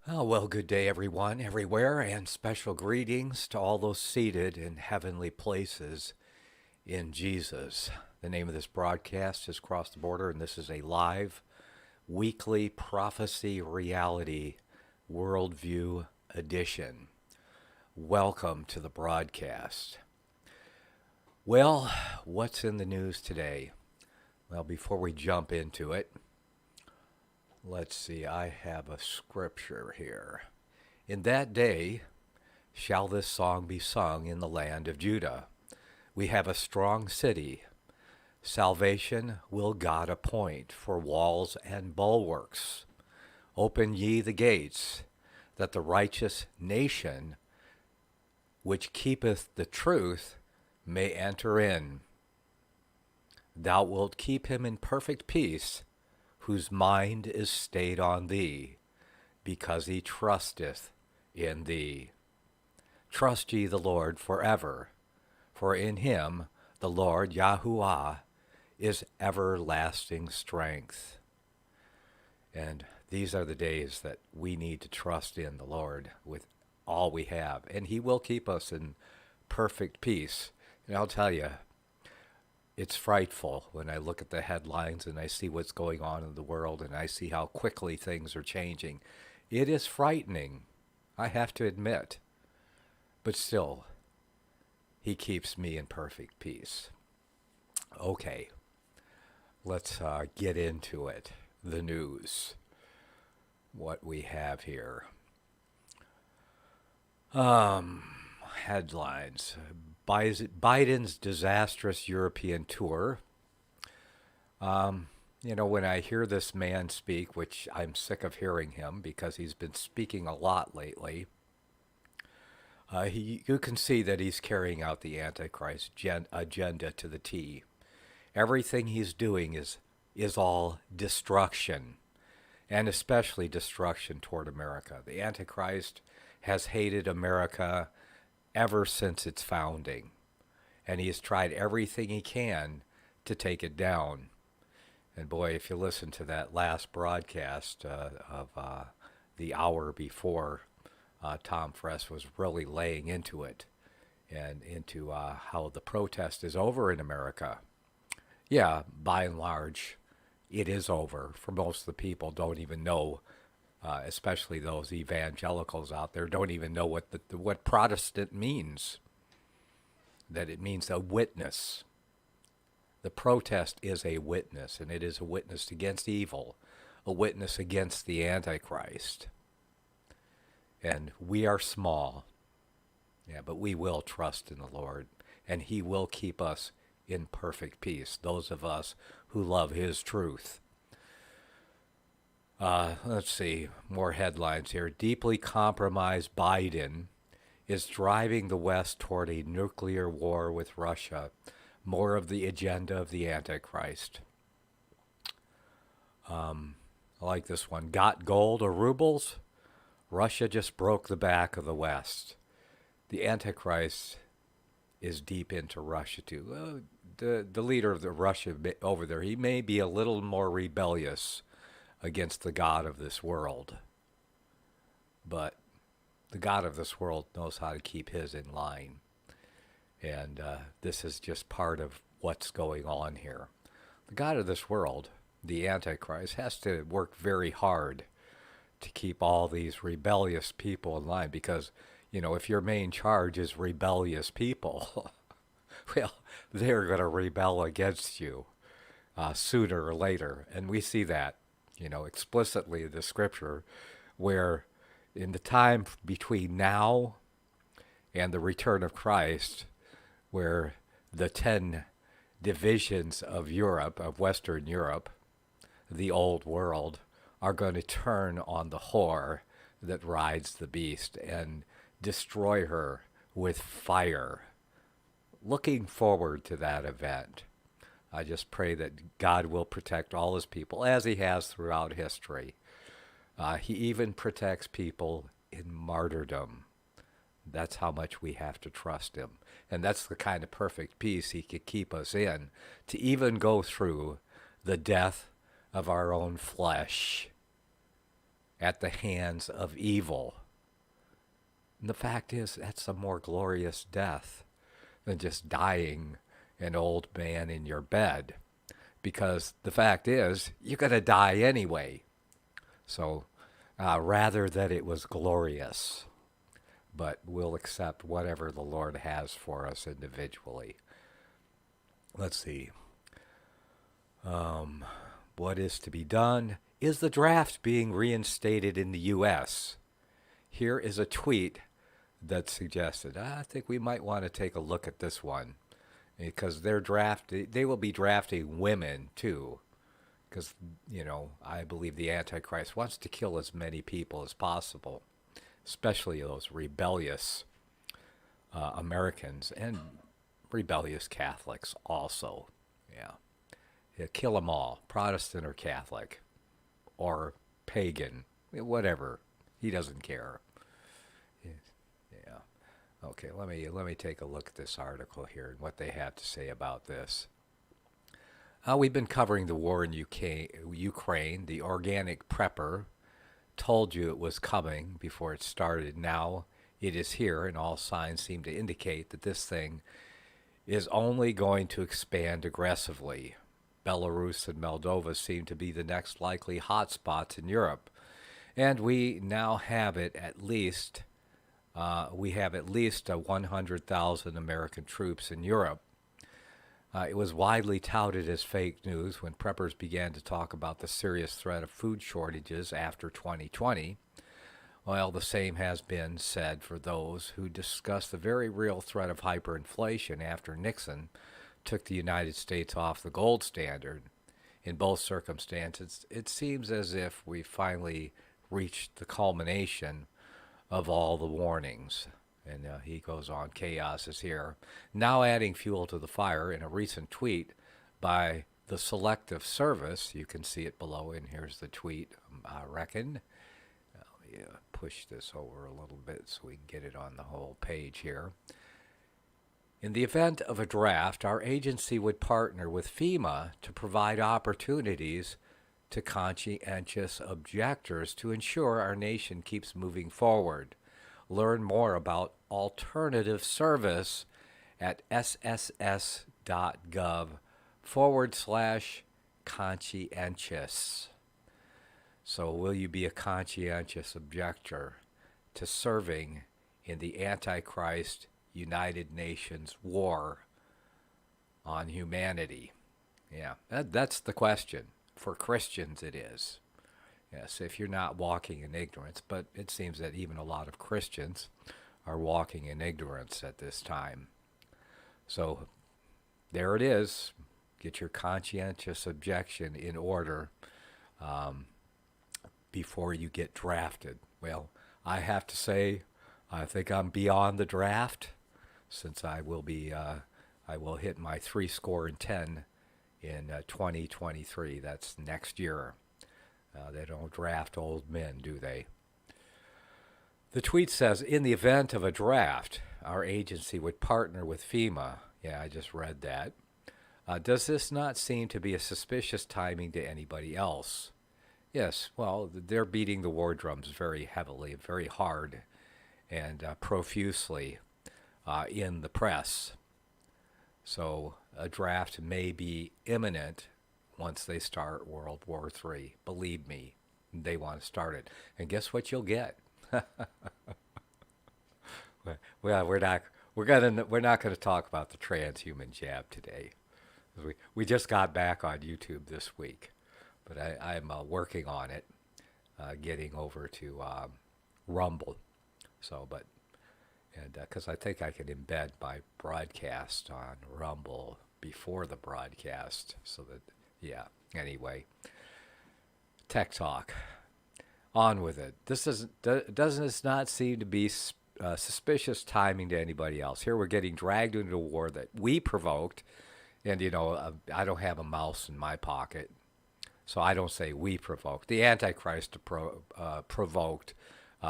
Oh, well, good day, everyone, everywhere, and special greetings to all those seated in heavenly places in Jesus. The name of this broadcast is Cross the Border, and this is a live weekly prophecy reality worldview edition. Welcome to the broadcast. Well, what's in the news today? Well, before we jump into it, let's see, I have a scripture here. In that day shall this song be sung in the land of Judah. We have a strong city. Salvation will God appoint for walls and bulwarks. Open ye the gates, that the righteous nation which keepeth the truth may enter in. Thou wilt keep him in perfect peace, whose mind is stayed on thee, because he trusteth in thee. Trust ye the Lord forever, for in him the Lord Yahuwah is everlasting strength. And these are the days that we need to trust in the Lord with all we have, and he will keep us in perfect peace. And I'll tell you, it's frightful when I look at the headlines and I see what's going on in the world and I see how quickly things are changing. It is frightening, I have to admit. But still, he keeps me in perfect peace. Okay, let's get into it. The news. What we have here. Headlines. Biden's disastrous European tour. When I hear this man speak, which I'm sick of hearing him because he's been speaking a lot lately, you can see that he's carrying out the Antichrist agenda to the T. Everything he's doing is all destruction, and especially destruction toward America. The Antichrist has hated America ever since its founding, and he has tried everything he can to take it down. And boy, if you listen to that last broadcast of the hour before, Tom Friess was really laying into it and into how the protest is over in America. Yeah, by and large, it is over. For most of the people, don't even know, especially those evangelicals out there, don't even know what Protestant means. That it means a witness. The protest is a witness, and it is a witness against evil, a witness against the Antichrist. And we are small, but we will trust in the Lord, and he will keep us in perfect peace, those of us who love his truth. Let's see, more headlines here. Deeply compromised Biden is driving the West toward a nuclear war with Russia. More of the agenda of the Antichrist. I like this one. Got gold or rubles? Russia just broke the back of the West. The Antichrist is deep into Russia too. The leader of the Russia over there, he may be a little more rebellious against the God of this world, but the God of this world knows how to keep his in line. And this is just part of what's going on here. The God of this world, the Antichrist, has to work very hard to keep all these rebellious people in line because, if your main charge is rebellious people, well, they're going to rebel against you sooner or later. And we see that, explicitly in the scripture, where in the time between now and the return of Christ, where the 10 divisions of Europe, of Western Europe, the old world, are going to turn on the whore that rides the beast and destroy her with fire. Looking forward to that event. I just pray that God will protect all his people, as he has throughout history. He even protects people in martyrdom. That's how much we have to trust him. And that's the kind of perfect peace he could keep us in, to even go through the death of our own flesh at the hands of evil. And the fact is, that's a more glorious death than just dying an old man in your bed. Because the fact is, you're going to die anyway. So rather that it was glorious, but we'll accept whatever the Lord has for us individually. Let's see. What is to be done? Is the draft being reinstated in the U.S.? Here is a tweet that suggested, I think we might want to take a look at this one, because they will be drafting women too, because, I believe the Antichrist wants to kill as many people as possible, especially those rebellious Americans and rebellious Catholics also. Yeah, kill them all, Protestant or Catholic or pagan, whatever. He doesn't care. Yeah. Okay, let me take a look at this article here and what they have to say about this. We've been covering the war in Ukraine. The organic prepper told you it was coming before it started. Now it is here, and all signs seem to indicate that this thing is only going to expand aggressively. Belarus and Moldova seem to be the next likely hotspots in Europe. And we now have at least 100,000 American troops in Europe. It was widely touted as fake news when preppers began to talk about the serious threat of food shortages after 2020. Well, the same has been said for those who discuss the very real threat of hyperinflation after Nixon took the United States off the gold standard. In both circumstances, it seems as if we finally reached the culmination of all the warnings. And he goes on, chaos is here. Now adding fuel to the fire in a recent tweet by the Selective Service, you can see it below, and here's the tweet, I reckon. Let me push this over a little bit so we can get it on the whole page here. In the event of a draft, our agency would partner with FEMA to provide opportunities to conscientious objectors to ensure our nation keeps moving forward. Learn more about alternative service at sss.gov/conscientious. So will you be a conscientious objector to serving in the Antichrist United Nations war on humanity? Yeah, that's the question. For Christians it is. Yes, if you're not walking in ignorance, but it seems that even a lot of Christians are walking in ignorance at this time. So there it is. Get your conscientious objection in order before you get drafted. Well, I have to say, I think I'm beyond the draft, since I will hit my 70 in 2023. That's next year. They don't draft old men, do they? The tweet says, in the event of a draft, our agency would partner with FEMA. Yeah, I just read that. Does this not seem to be a suspicious timing to anybody else? Yes, well, they're beating the war drums very heavily, very hard, and profusely in the press. So a draft may be imminent once they start World War III. Believe me, they want to start it. And guess what you'll get? Well, we're not going to talk about the transhuman jab today. We just got back on YouTube this week, but I'm working on it, getting over to Rumble. So, because I think I can embed my broadcast on Rumble before the broadcast, so that. Yeah, anyway. Tech Talk. On with it. Doesn't this not seem to be suspicious timing to anybody else? Here we're getting dragged into a war that we provoked, and, I don't have a mouse in my pocket, so I don't say we provoked. The Antichrist provoked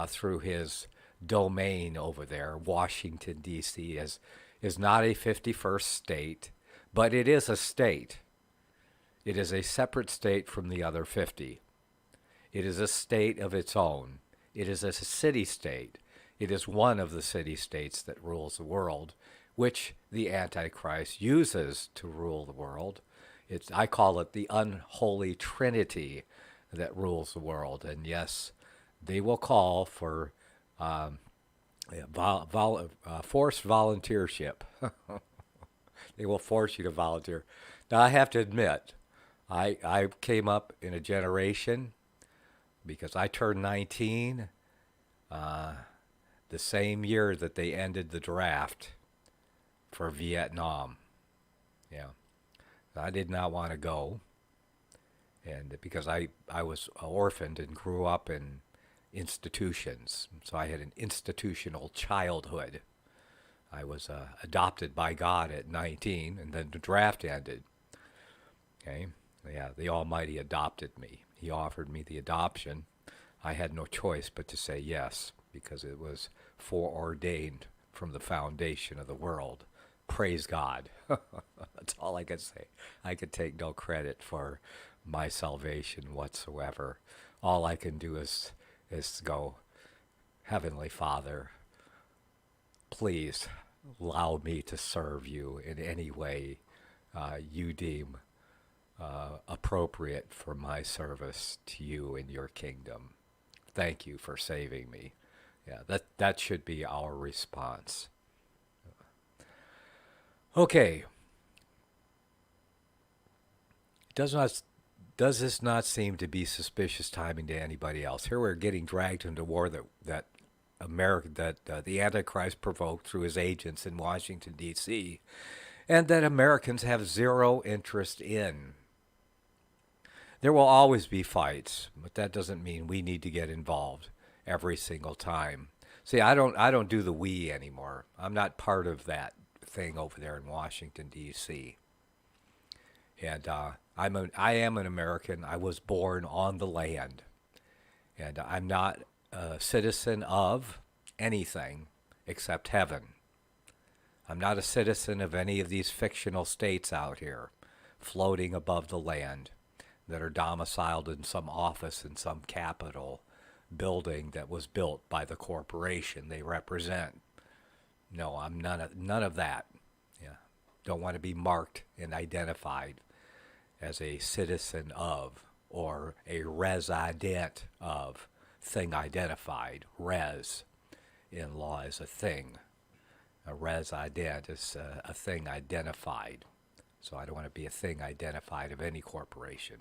through his domain over there. Washington, D.C. is not a 51st state, but it is a state. It is a separate state from the other 50. It is a state of its own. It is a city-state. It is one of the city-states that rules the world, which the Antichrist uses to rule the world. I call it the unholy trinity that rules the world. And yes, they will call for forced volunteership. They will force you to volunteer. Now, I have to admit, I came up in a generation because I turned 19 the same year that they ended the draft for Vietnam. Yeah. I did not want to go. And because I was orphaned and grew up in institutions. So I had an institutional childhood. I was adopted by God at 19, and then the draft ended. Okay? Yeah, the Almighty adopted me. He offered me the adoption. I had no choice but to say yes, because it was foreordained from the foundation of the world. Praise God. That's all I could say. I could take no credit for my salvation whatsoever. All I can do is go, Heavenly Father, please allow me to serve you in any way you deem appropriate for my service to you in your kingdom. Thank you for saving me. Yeah, that should be our response. Okay. Does this not seem to be suspicious timing to anybody else? Here we're getting dragged into war that the Antichrist provoked through his agents in Washington, D.C., and that Americans have zero interest in. There will always be fights, but that doesn't mean we need to get involved every single time. See, I don't do the we anymore. I'm not part of that thing over there in Washington, D.C. And I am an American. I was born on the land, and I'm not a citizen of anything except heaven. I'm not a citizen of any of these fictional states out here floating above the land that are domiciled in some office in some capital building that was built by the corporation they represent. No, I'm none of that. Yeah, don't want to be marked and identified as a citizen of or a resident of. Thing identified. Res in law is a thing. A resident is a thing identified. So I don't want to be a thing identified of any corporation.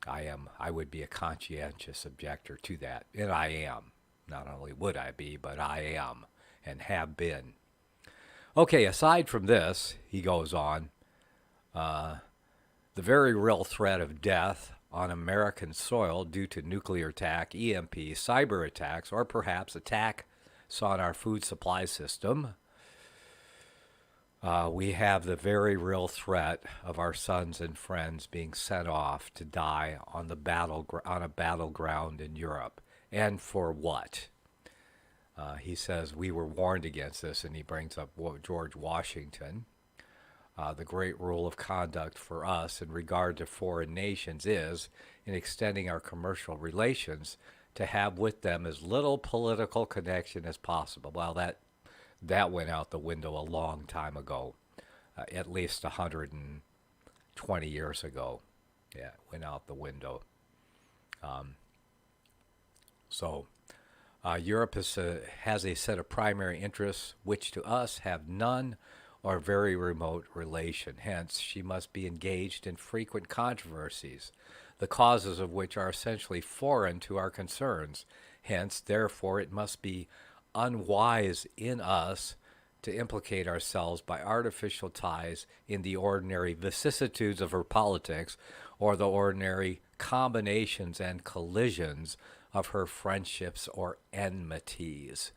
I would be a conscientious objector to that, and I am. Not only would I be, but I am and have been. Okay, aside from this, he goes on, the very real threat of death on American soil due to nuclear attack, EMP, cyber attacks, or perhaps attacks on our food supply system. We have the very real threat of our sons and friends being sent off to die on a battleground in Europe. And for what? He says we were warned against this, and he brings up George Washington. The great rule of conduct for us in regard to foreign nations is, in extending our commercial relations, to have with them as little political connection as possible. Well, that went out the window a long time ago, at least 120 years ago. Yeah, it went out the window. Europe has a set of primary interests which to us have none or very remote relation. Hence, she must be engaged in frequent controversies, the causes of which are essentially foreign to our concerns. Hence, therefore, it must be unwise in us to implicate ourselves by artificial ties in the ordinary vicissitudes of her politics or the ordinary combinations and collisions of her friendships or enmities.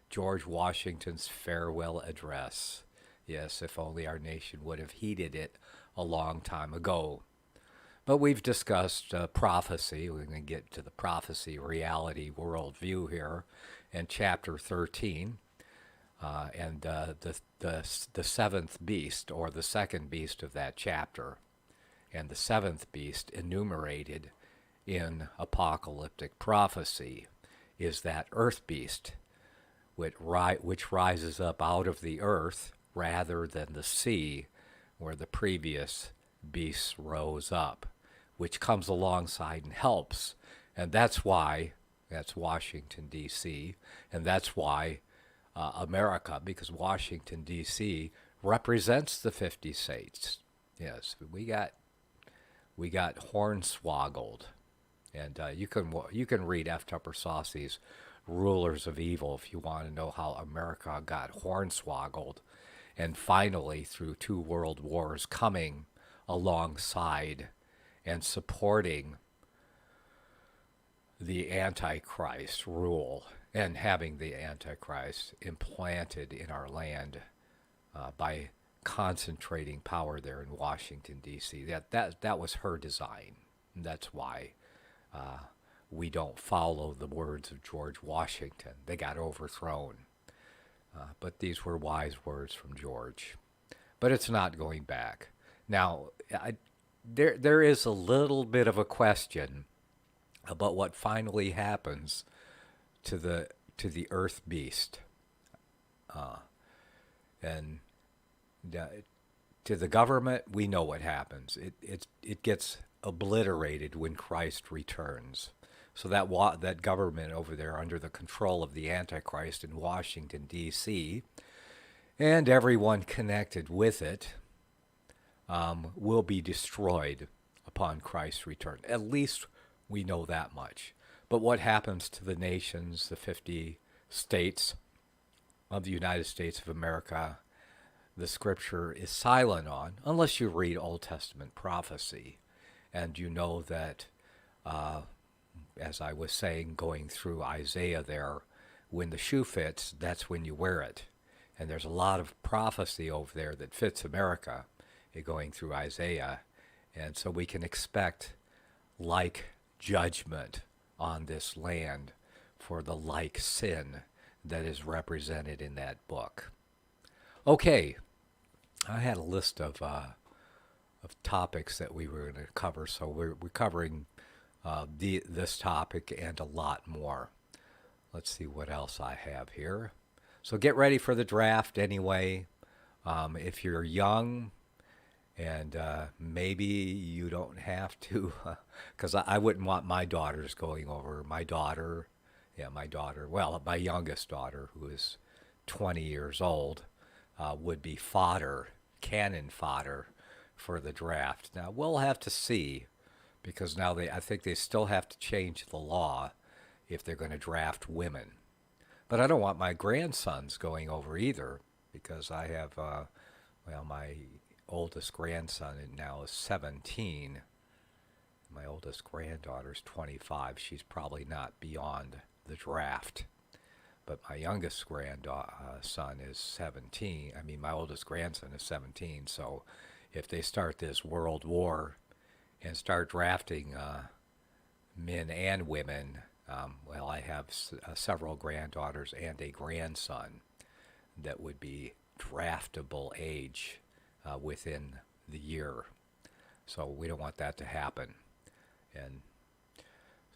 George Washington's farewell address. Yes, if only our nation would have heeded it a long time ago. But we've discussed prophecy. We're going to get to the prophecy reality worldview here in chapter 13. And the seventh beast, or the second beast of that chapter. And the seventh beast enumerated in apocalyptic prophecy is that earth beast, which rises up out of the earth rather than the sea where the previous beasts rose up, which comes alongside and helps. And that's why, that's Washington, D.C., and that's why America, because Washington, D.C. represents the 50 states. Yes, we got hornswoggled. And you can read F. Tupper Saucy's Rulers of Evil if you want to know how America got hornswoggled. And finally, through 2 world wars, coming alongside and supporting the Antichrist rule and having the Antichrist implanted in our land by concentrating power there in Washington, D.C. That was her design. And that's why we don't follow the words of George Washington. They got overthrown. But these were wise words from George. But it's not going back. Now, there is a little bit of a question about what finally happens to the earth beast. And to the government, we know what happens. It gets obliterated when Christ returns. So that government over there under the control of the Antichrist in Washington, D.C., and everyone connected with it will be destroyed upon Christ's return. At least we know that much. But what happens to the nations, the 50 states of the United States of America, the scripture is silent on, unless you read Old Testament prophecy. And you know that, as I was saying, going through Isaiah there, when the shoe fits, that's when you wear it. And there's a lot of prophecy over there that fits America, going through Isaiah. And so we can expect like judgment on this land for the like sin that is represented in that book. Okay, I had a list of topics that we were going to cover, so we're covering this topic and a lot more. Let's see what else I have here. So get ready for the draft anyway. If you're young and maybe you don't have to, because I wouldn't want my daughters going over. My youngest daughter, who is 20 years old, would be cannon fodder for the draft. Now, we'll have to see, because now I think they still have to change the law if they're going to draft women. But I don't want my grandsons going over either, because I have, my oldest grandson now is 17. My oldest granddaughter's 25. She's probably not beyond the draft. But my youngest grandson is 17. I mean, my oldest grandson is 17. So if they start this world war and start drafting men and women, I have several granddaughters and a grandson that would be draftable age within the year. So we don't want that to happen. And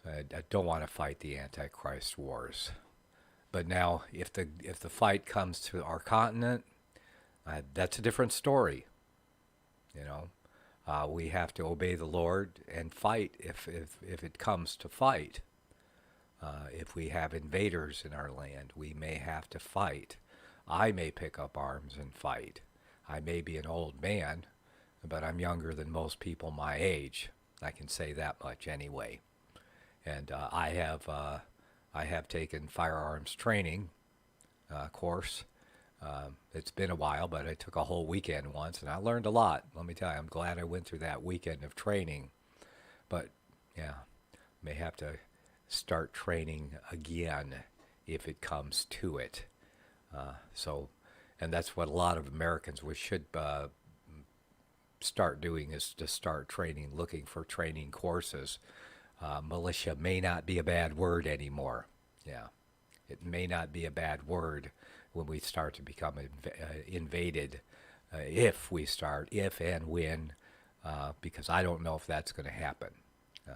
I don't want to fight the Antichrist wars. But now, if the fight comes to our continent, that's a different story. We have to obey the Lord and fight if it comes to fight. If we have invaders in our land, we may have to fight. I may pick up arms and fight. I may be an old man, but I'm younger than most people my age. I can say that much anyway. And I have taken firearms training course. It's been a while, but I took a whole weekend once, and I learned a lot. Let me tell you, I'm glad I went through that weekend of training. But, yeah, may have to start training again if it comes to it. And that's what a lot of Americans should start doing, is to start training, looking for training courses. Militia may not be a bad word anymore. Yeah, it may not be a bad word when we start to become invaded, if and when, because I don't know if that's going to happen.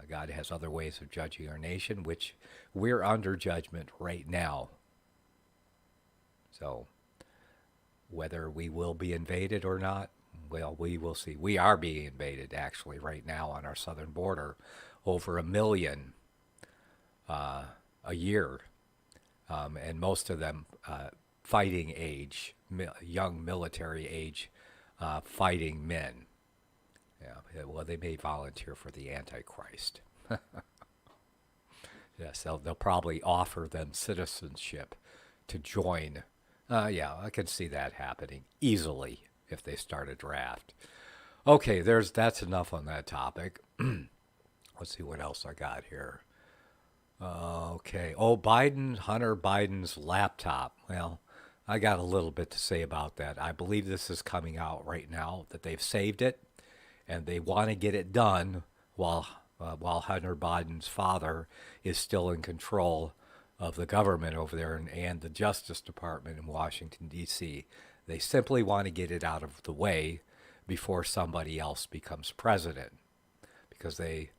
God has other ways of judging our nation, which we're under judgment right now. So whether we will be invaded or not, well, we will see. We are being invaded, actually, right now on our southern border. Over 1 million a year, and most of them fighting age, young military age fighting men. Yeah, well, they may volunteer for the Antichrist. Yes, they'll probably offer them citizenship to join. Yeah, I can see that happening easily if they start a draft. Okay, that's enough on that topic. Let's see what else I got here. Okay. Oh, Hunter Biden's laptop. Well, I got a little bit to say about that. I believe this is coming out right now, that they've saved it, and they want to get it done while Hunter Biden's father is still in control of the government over there and the Justice Department in Washington, D.C. They simply want to get it out of the way before somebody else becomes president, because they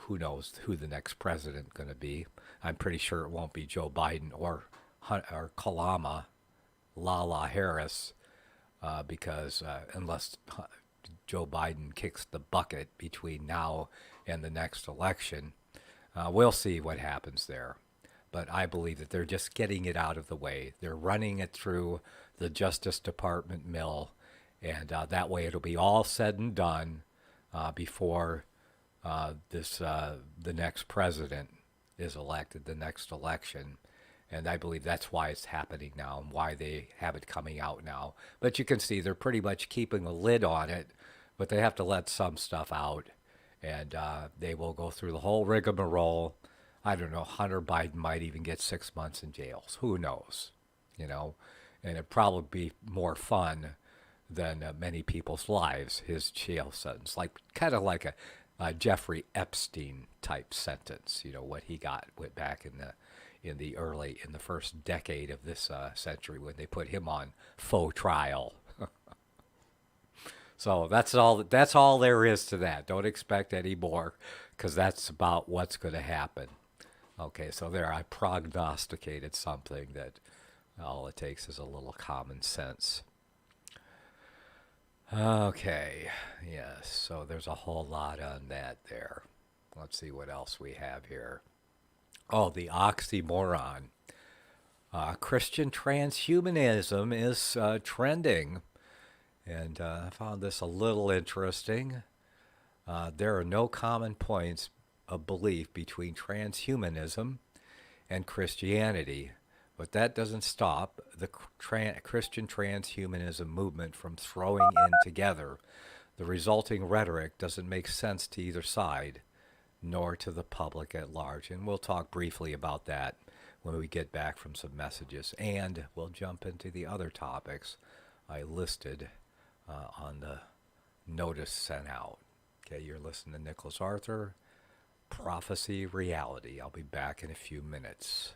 who knows who the next president going to be. I'm pretty sure it won't be Joe Biden or Kamala Harris, because unless Joe Biden kicks the bucket between now and the next election, we'll see what happens there. But I believe that they're just getting it out of the way. They're running it through the Justice Department mill, and that way it'll be all said and done before the next president is elected, the next election. And I believe that's why it's happening now and why they have it coming out now. But you can see they're pretty much keeping a lid on it, but they have to let some stuff out, and they will go through the whole rigmarole. I don't know, Hunter Biden might even get 6 months in jail. Who knows? And it'd probably be more fun than many people's lives, his jail sentence. Kind of like a Jeffrey Epstein type sentence, what he got back in the first decade of this century when they put him on faux trial. So that's all there is to that. Don't expect any more, because that's about what's going to happen. Okay, so there I prognosticated something that all it takes is a little common sense. Okay, yes, so there's a whole lot on that there. Let's see what else we have here. Oh, the oxymoron. Christian transhumanism is trending, and I found this a little interesting. There are no common points of belief between transhumanism and Christianity, but that doesn't stop the Christian transhumanism movement from throwing in together. The resulting rhetoric doesn't make sense to either side, nor to the public at large. And we'll talk briefly about that when we get back from some messages. And we'll jump into the other topics I listed on the notice sent out. Okay, you're listening to Nicholas Arthur, Prophecy Reality. I'll be back in a few minutes.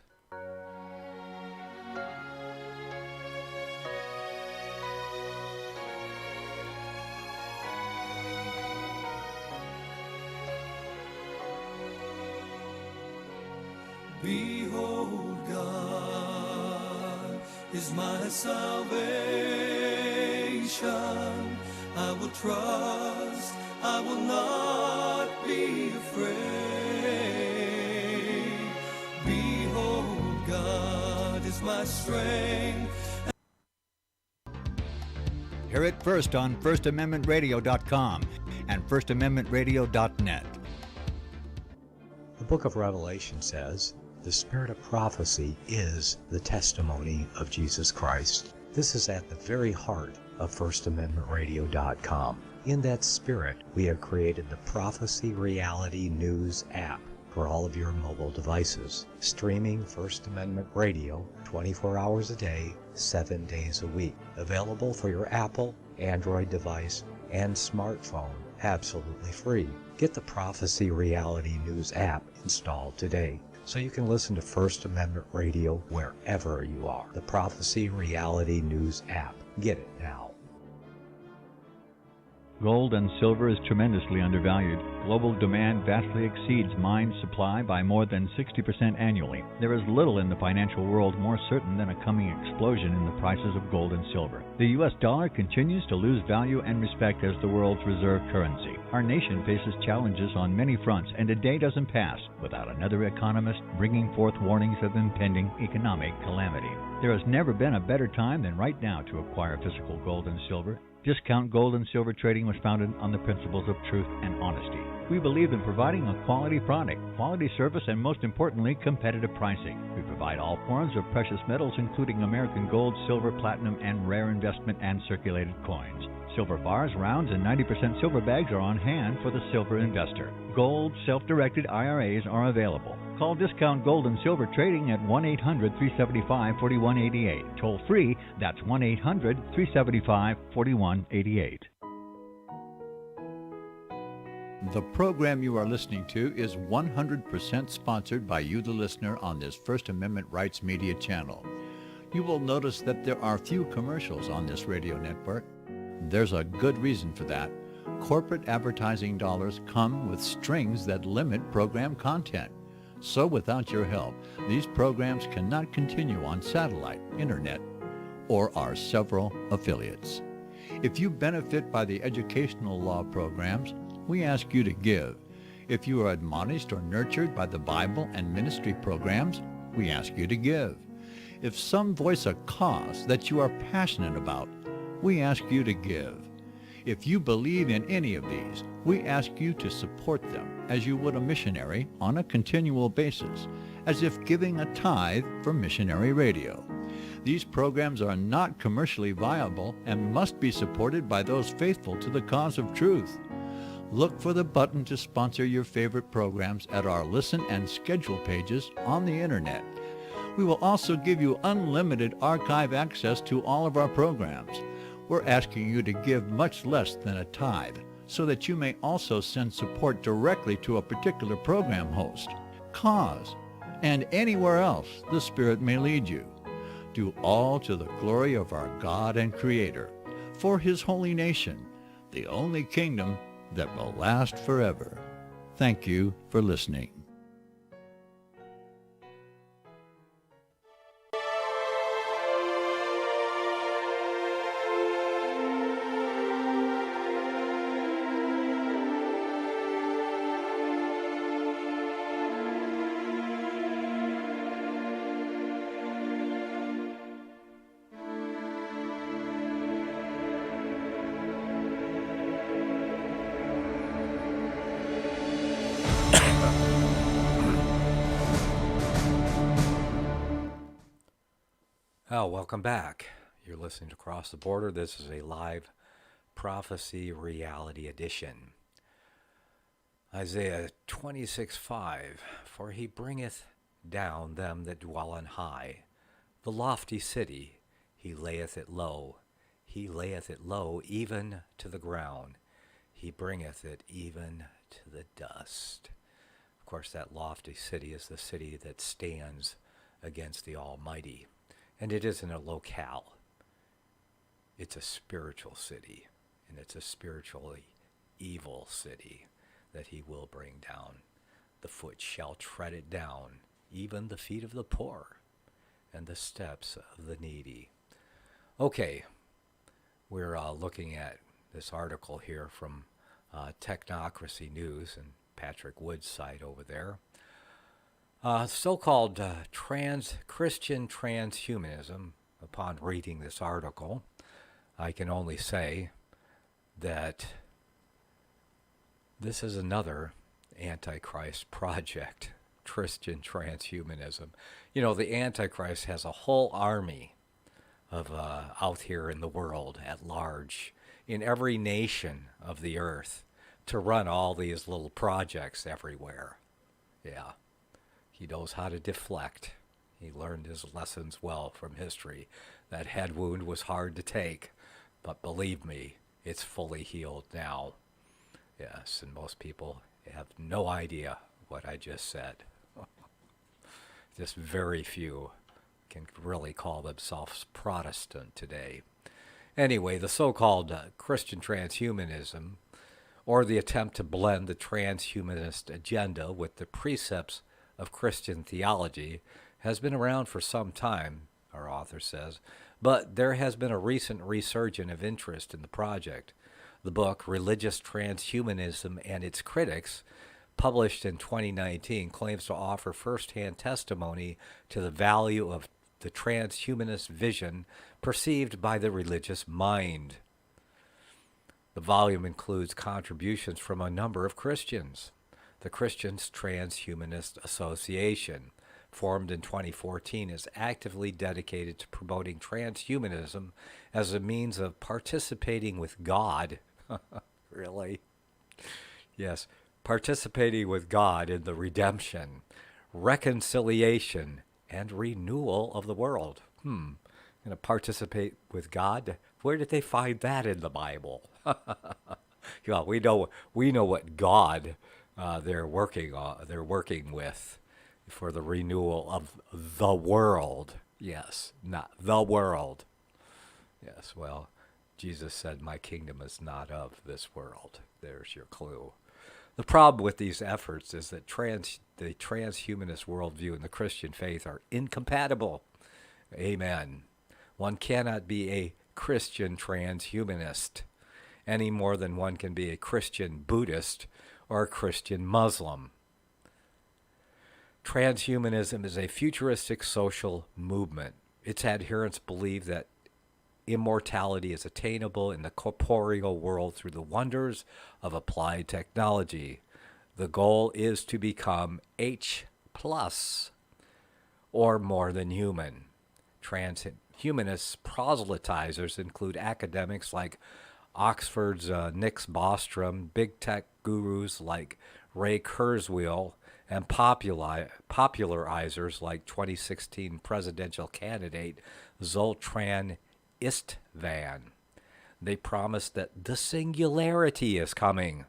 Behold, God is my salvation. I will trust, I will not be afraid. Behold, God is my strength. Hear it first on FirstAmendmentRadio.com and FirstAmendmentRadio.net. The book of Revelation says, the spirit of prophecy is the testimony of Jesus Christ. This is at the very heart of FirstAmendmentRadio.com. In that spirit, we have created the Prophecy Reality News app for all of your mobile devices, streaming First Amendment Radio 24 hours a day, 7 days a week. Available for your Apple, Android device, and smartphone, absolutely free. Get the Prophecy Reality News app installed today, so you can listen to First Amendment Radio wherever you are. The Prophecy Reality News app. Get it now. Gold and silver is tremendously undervalued. Global demand vastly exceeds mine supply by more than 60% annually. There is little in the financial world more certain than a coming explosion in the prices of gold and silver. The U.S. dollar continues to lose value and respect as the world's reserve currency. Our nation faces challenges on many fronts, and a day doesn't pass without another economist bringing forth warnings of impending economic calamity. There has never been a better time than right now to acquire physical gold and silver. Discount Gold and Silver Trading was founded on the principles of truth and honesty. We believe in providing a quality product, quality service, and most importantly, competitive pricing. We provide all forms of precious metals, including American gold, silver, platinum, and rare investment and circulated coins. Silver bars, rounds, and 90% silver bags are on hand for the silver investor. Gold self-directed IRAs are available. Call Discount Gold and Silver Trading at 1-800-375-4188. Toll free, that's 1-800-375-4188. The program you are listening to is 100% sponsored by you, the listener, on this First Amendment Rights Media channel. You will notice that there are few commercials on this radio network. There's a good reason for that. Corporate advertising dollars come with strings that limit program content. So without your help, these programs cannot continue on satellite, internet, or our several affiliates. If you benefit by the educational law programs, we ask you to give. If you are admonished or nurtured by the Bible and ministry programs, we ask you to give. If some voice a cause that you are passionate about, we ask you to give. If you believe in any of these, we ask you to support them as you would a missionary on a continual basis, as if giving a tithe for missionary radio. These programs are not commercially viable and must be supported by those faithful to the cause of truth. Look for the button to sponsor your favorite programs at our listen and schedule pages on the internet. We will also give you unlimited archive access to all of our programs. We're asking you to give much less than a tithe so that you may also send support directly to a particular program host, cause, and anywhere else the Spirit may lead you. Do all to the glory of our God and Creator, for His holy nation, the only kingdom that will last forever. Thank you for listening. Welcome back. You're listening to Cross the Border. This is a live prophecy reality edition. Isaiah 26:5, for he bringeth down them that dwell on high, the lofty city, he layeth it low. He layeth it low even to the ground. He bringeth it even to the dust. Of course, that lofty city is the city that stands against the Almighty. And it isn't a locale. It's a spiritual city, and it's a spiritually evil city that he will bring down. The foot shall tread it down, even the feet of the poor, and the steps of the needy. Okay, we're looking at this article here from Technocracy News and Patrick Wood's site over there. So-called Christian transhumanism. Upon reading this article, I can only say that this is another Antichrist project, Christian transhumanism. You know, the Antichrist has a whole army of out here in the world at large, in every nation of the earth, to run all these little projects everywhere. Yeah. He knows how to deflect. He learned his lessons well from history. That head wound was hard to take, but believe me, it's fully healed now. Yes, and most people have no idea what I just said. Just very few can really call themselves Protestant today. Anyway, the so-called Christian transhumanism, or the attempt to blend the transhumanist agenda with the precepts of Christian theology, has been around for some time, our author says, but there has been a recent resurgence of interest in the project. The book, Religious Transhumanism and Its Critics, published in 2019, claims to offer first-hand testimony to the value of the transhumanist vision perceived by the religious mind. The volume includes contributions from a number of Christians. The Christians Transhumanist Association, formed in 2014, is actively dedicated to promoting transhumanism as a means of participating with God. Really? Yes, participating with God in the redemption, reconciliation, and renewal of the world. Going to participate with God? Where did they find that in the Bible? Yeah, we know what God they're working on. They're working with for the renewal of the world. Yes, not the world. Yes, well, Jesus said, "My kingdom is not of this world." There's your clue. The problem with these efforts is that the transhumanist worldview and the Christian faith are incompatible. Amen. One cannot be a Christian transhumanist any more than one can be a Christian Buddhist or a Christian Muslim. Transhumanism is a futuristic social movement. Its adherents believe that immortality is attainable in the corporeal world through the wonders of applied technology. The goal is to become H+, or more than human. Transhumanist proselytizers include academics like Oxford's Nick Bostrom, big tech gurus like Ray Kurzweil, and popularizers like 2016 presidential candidate Zoltan Istvan. They promise that the singularity is coming.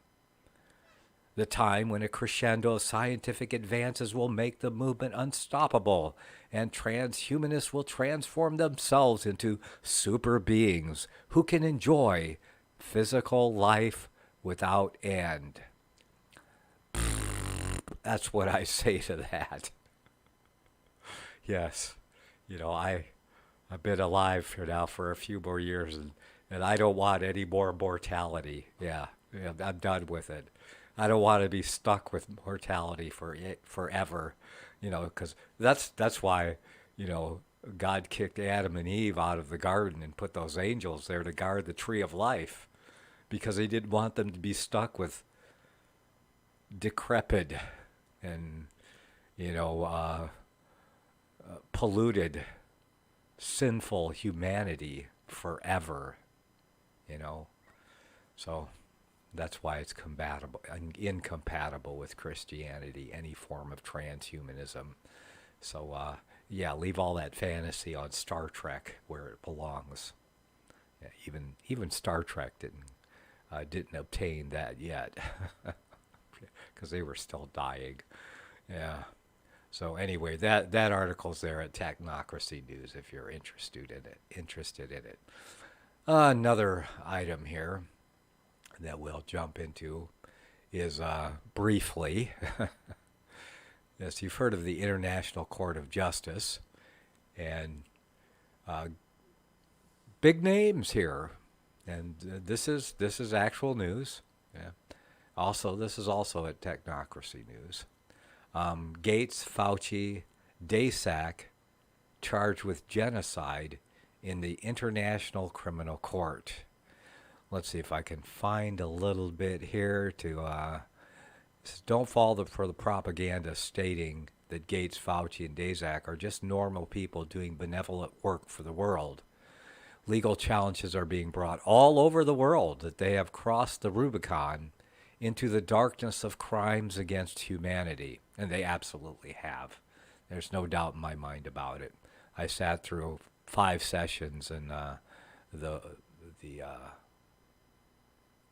The time when a crescendo of scientific advances will make the movement unstoppable, and transhumanists will transform themselves into super beings who can enjoy physical life without end. That's what I say to that. Yes, I've been alive for a few more years, and I don't want any more mortality. Yeah, I'm done with it. I don't want to be stuck with mortality forever, because that's why, God kicked Adam and Eve out of the garden and put those angels there to guard the tree of life, because he didn't want them to be stuck with decrepit and, polluted, sinful humanity forever, So that's why it's incompatible with Christianity, any form of transhumanism. So, leave all that fantasy on Star Trek where it belongs. Yeah, even Star Trek didn't obtain that yet, because they were still dying. Yeah. So anyway, that article's there at Technocracy News if you're interested in it. Another item here that we'll jump into is briefly, yes, you've heard of the International Court of Justice, and big names here, and this is actual news. Yeah. Also, this is also at Technocracy News. Gates, Fauci, Daszak charged with genocide in the International Criminal Court. Let's see if I can find a little bit here to don't fall for the propaganda stating that Gates, Fauci, and Daszak are just normal people doing benevolent work for the world. Legal challenges are being brought all over the world that they have crossed the Rubicon into the darkness of crimes against humanity. And they absolutely have. There's no doubt in my mind about it. I sat through 5 sessions in the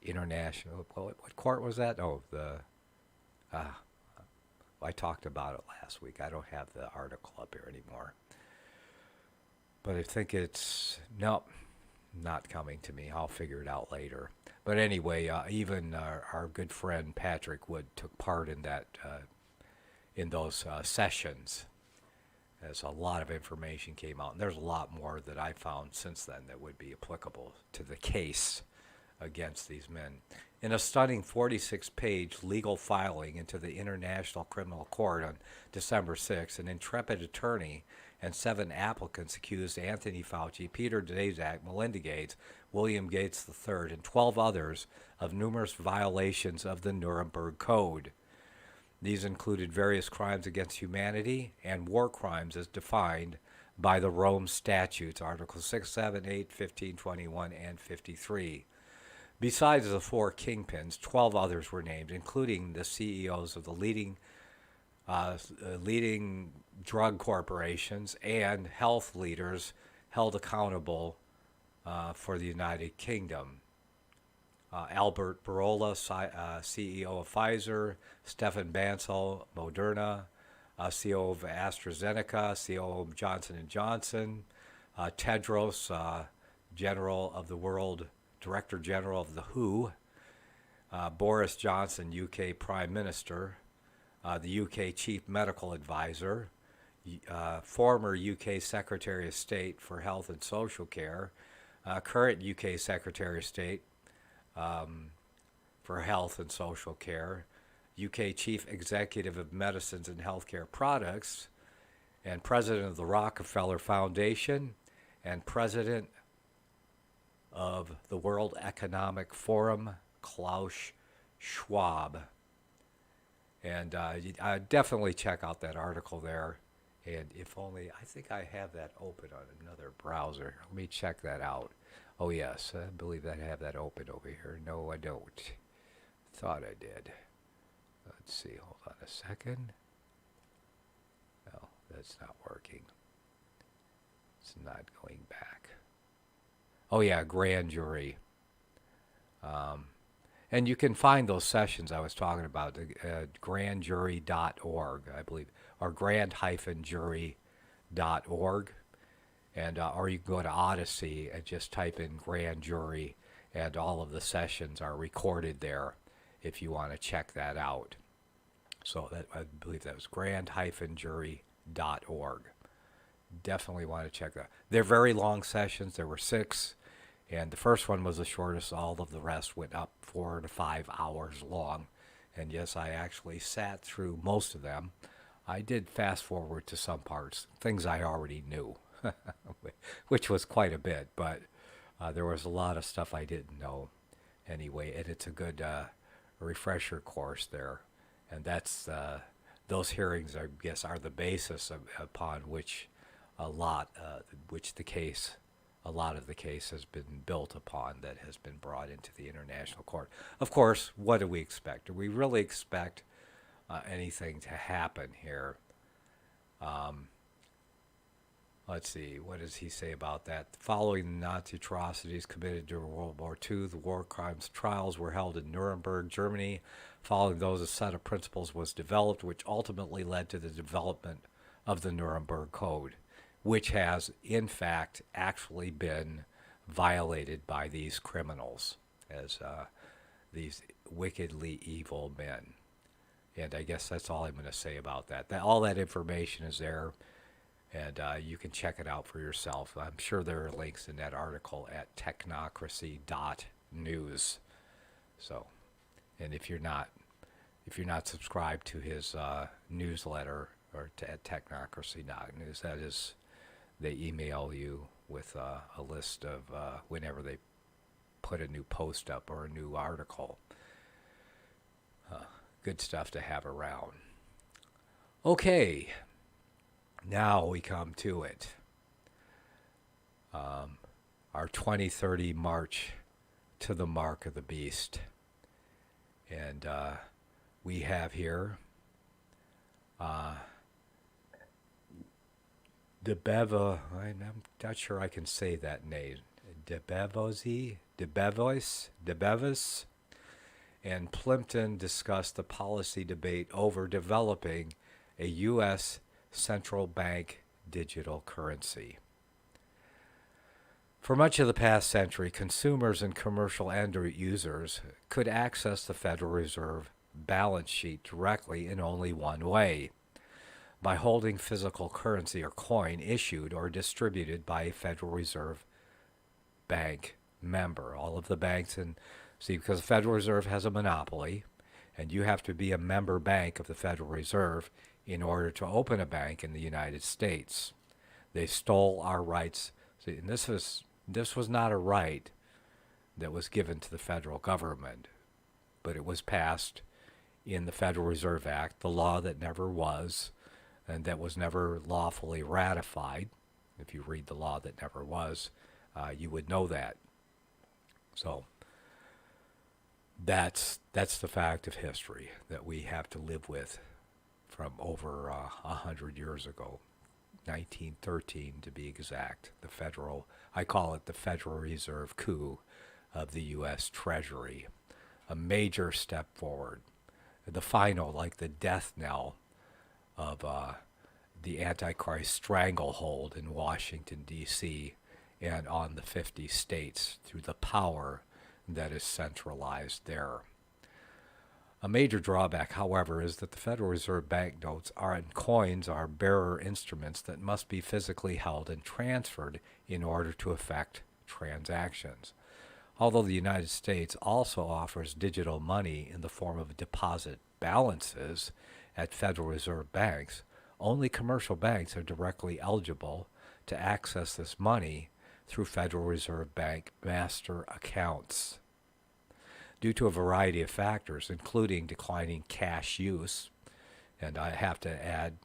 international, what court was that? Oh, I talked about it last week. I don't have the article up here anymore. But I think it's, no, not coming to me. I'll figure it out later. But anyway, even our good friend Patrick Wood took part in that, in those sessions, as a lot of information came out. And there's a lot more that I found since then that would be applicable to the case against these men. In a stunning 46-page legal filing into the International Criminal Court on December 6, an intrepid attorney and 7 applicants accused Anthony Fauci, Peter Daszak, Melinda Gates, William Gates III, and 12 others of numerous violations of the Nuremberg Code. These included various crimes against humanity and war crimes as defined by the Rome Statutes, Articles 6, 7, 8, 15, 21, and 53. Besides the 4 kingpins, 12 others were named, including the CEOs of the leading drug corporations and health leaders held accountable for the United Kingdom. Albert Bourla, CEO of Pfizer, Stefan Bancel, Moderna, CEO of AstraZeneca, CEO of Johnson & Johnson, Tedros, Director General of the WHO, Boris Johnson, UK Prime Minister, the UK Chief Medical Advisor, former UK Secretary of State for Health and Social Care, current UK Secretary of State for Health and Social Care, UK Chief Executive of Medicines and Healthcare Products, and President of the Rockefeller Foundation, and President of the World Economic Forum, Klaus Schwab. And definitely check out that article there. And if only, I think I have that open on another browser. Let me check that out. Oh yes, I believe I have that open over here. No, I don't. Thought I did. Let's see, hold on a second. No, that's not working. It's not going back. Oh yeah, grand jury. And you can find those sessions I was talking about at grandjury.org, I believe, or grand-jury.org. And or you can go to Odyssey and just type in grand jury, and all of the sessions are recorded there if you want to check that out. So that, I believe that was grand-jury.org. Definitely want to check that. They're very long sessions. There were 6, and the first one was the shortest. All of the rest went up 4 to 5 hours long. And yes, I actually sat through most of them. I did fast forward to some parts, things I already knew, which was quite a bit, but there was a lot of stuff I didn't know anyway, and it's a good refresher course there. And that's those hearings, I guess, are the basis upon which a lot of the case has been built upon, that has been brought into the International Court. Of course, what do we expect? Do we really expect anything to happen here? Let's see, what does he say about that? Following the Nazi atrocities committed during World War II, the war crimes trials were held in Nuremberg, Germany. Following those, a set of principles was developed, which ultimately led to the development of the Nuremberg Code, which has, in fact, actually been violated by these criminals, as these wickedly evil men. And I guess that's all I'm going to say about that. All that information is there, and you can check it out for yourself. I'm sure there are links in that article at technocracy.news. So, and if you're not subscribed to his newsletter or at technocracy.news, that is, they email you with a list of whenever they put a new post up or a new article. Good stuff to have around. Okay, now we come to it. Our 2030 march to the mark of the beast. And we have here Debeva, I'm not sure I can say that name. Debevis, and Plimpton discussed the policy debate over developing a U.S. central bank digital currency. For much of the past century, consumers and commercial end users could access the Federal Reserve balance sheet directly in only one way: by holding physical currency or coin issued or distributed by a Federal Reserve Bank member. All of the banks, and see, because the Federal Reserve has a monopoly, and you have to be a member bank of the Federal Reserve in order to open a bank in the United States. They stole our rights. See, and this was not a right that was given to the federal government, but it was passed in the Federal Reserve Act, the law that never was, and that was never lawfully ratified. If you read the law that never was, you would know that. So that's the fact of history that we have to live with from over 100 years ago, 1913 to be exact. I call it the Federal Reserve coup of the U.S. Treasury, a major step forward, the final, like the death knell of the Antichrist stranglehold in Washington, D.C., and on the 50 states through the power that is centralized there. A major drawback, however, is that the Federal Reserve banknotes and coins are bearer instruments that must be physically held and transferred in order to effect transactions. Although the United States also offers digital money in the form of deposit balances at Federal Reserve banks, only commercial banks are directly eligible to access this money through Federal Reserve Bank master accounts. Due to a variety of factors, including declining cash use, and I have to add,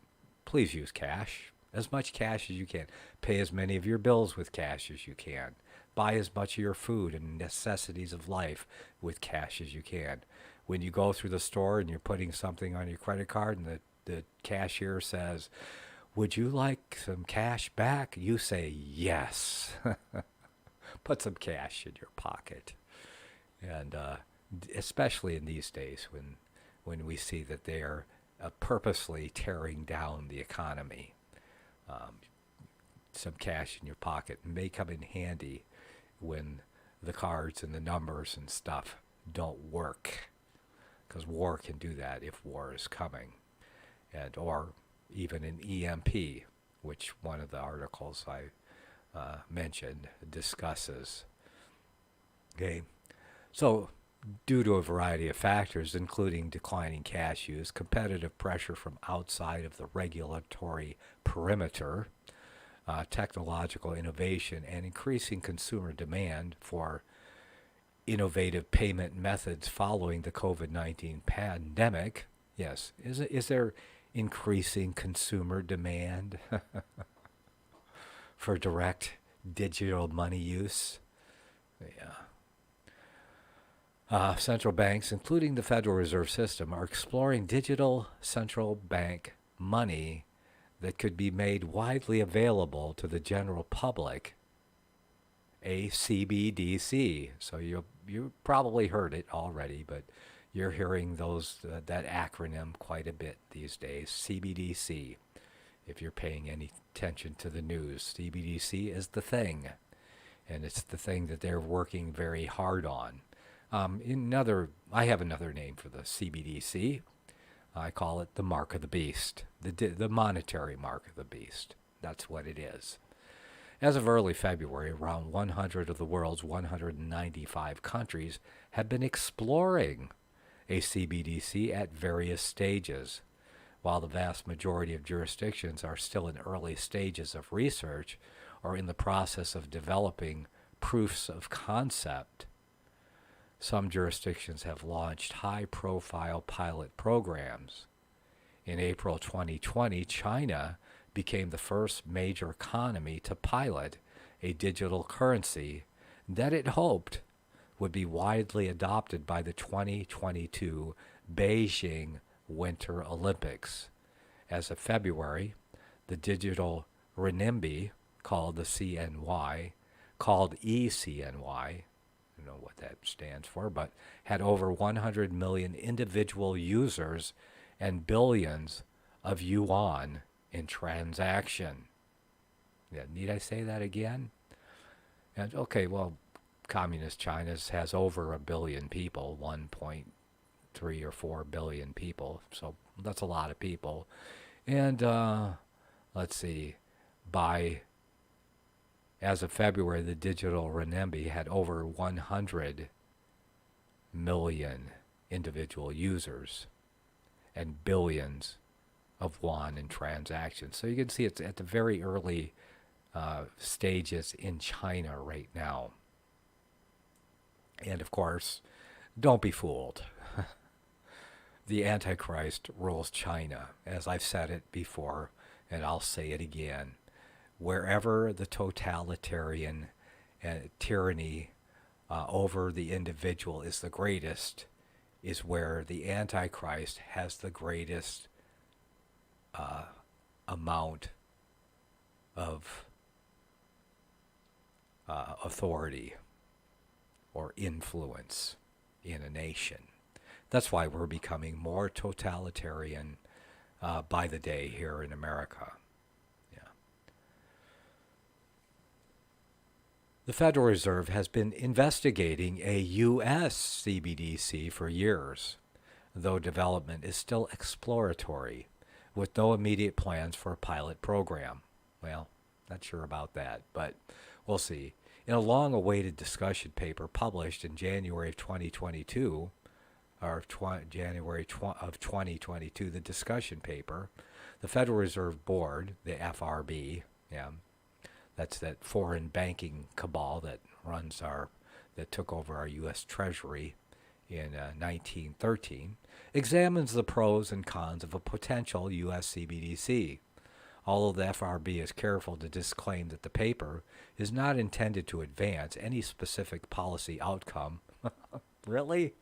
please use cash, as much cash as you can. Pay as many of your bills with cash as you can. Buy as much of your food and necessities of life with cash as you can. When you go through the store and you're putting something on your credit card and the cashier says, "Would you like some cash back?" you say yes. Put some cash in your pocket. And especially in these days when we see that they are purposely tearing down the economy, some cash in your pocket may come in handy when the cards and the numbers and stuff don't work, because war can do that if war is coming, and or even an EMP, which one of the articles I mentioned discusses. Okay, so due to a variety of factors, including declining cash use, competitive pressure from outside of the regulatory perimeter, technological innovation, and increasing consumer demand for innovative payment methods following the COVID-19 pandemic. Yes, is there increasing consumer demand for direct digital money use? Yeah. Central banks, including the Federal Reserve System, are exploring digital central bank money that could be made widely available to the general public, a CBDC. So you probably heard it already, but you're hearing that acronym quite a bit these days, CBDC. If you're paying any attention to the news, CBDC is the thing, and it's the thing that they're working very hard on. I have another name for the CBDC. I call it the mark of the beast, the monetary mark of the beast. That's what it is. As of early February, around 100 of the world's 195 countries have been exploring a CBDC at various stages. While the vast majority of jurisdictions are still in early stages of research or in the process of developing proofs of concept, some jurisdictions have launched high-profile pilot programs. In April 2020, China became the first major economy to pilot a digital currency that it hoped would be widely adopted by the 2022 Beijing Winter Olympics. As of February, the digital renminbi, called the CNY, called ECNY, I don't know what that stands for, but had over 100 million individual users and billions of yuan in transaction. Yeah, need I say that again? And okay, well, communist China has over a billion people, 1.3 or 4 billion people. So that's a lot of people. And let's see, as of February, the digital renminbi had over 100 million individual users and billions of yuan in transactions. So you can see it's at the very early stages in China right now. And of course, don't be fooled. The Antichrist rules China, as I've said it before, and I'll say it again. Wherever the totalitarian tyranny over the individual is the greatest, is where the Antichrist has the greatest amount of authority or influence in a nation. That's why we're becoming more totalitarian by the day here in America. Yeah. The Federal Reserve has been investigating a U.S. CBDC for years, though development is still exploratory, with no immediate plans for a pilot program. Well, not sure about that, but we'll see. In a long-awaited discussion paper published in January of 2022, January of 2022, the discussion paper, the Federal Reserve Board, the FRB, that's that foreign banking cabal that took over our U.S. Treasury in 1913, examines the pros and cons of a potential U.S. CBDC. Although the FRB is careful to disclaim that the paper is not intended to advance any specific policy outcome. Really?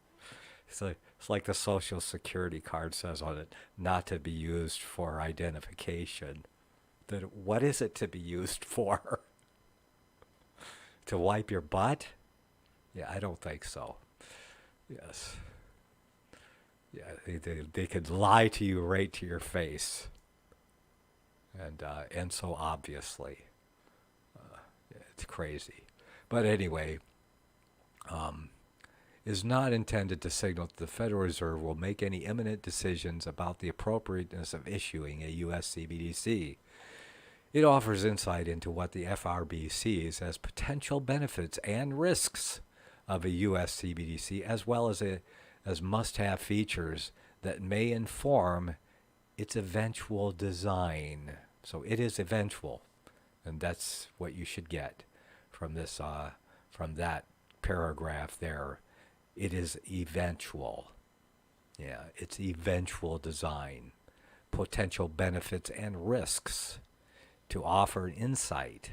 It's like the Social Security card says on it, not to be used for identification. What is it to be used for? To wipe your butt? Yeah, I don't think so. Yes. Yeah, they could lie to you right to your face. And so obviously. It's crazy. But anyway, is not intended to signal that the Federal Reserve will make any imminent decisions about the appropriateness of issuing a U.S. CBDC. It offers insight into what the FRB sees as potential benefits and risks of a U.S. CBDC, as well as must-have features that may inform its eventual design. So it is eventual, and that's what you should get from this, from that paragraph there. It is eventual. Yeah, it's eventual design, potential benefits and risks, to offer an insight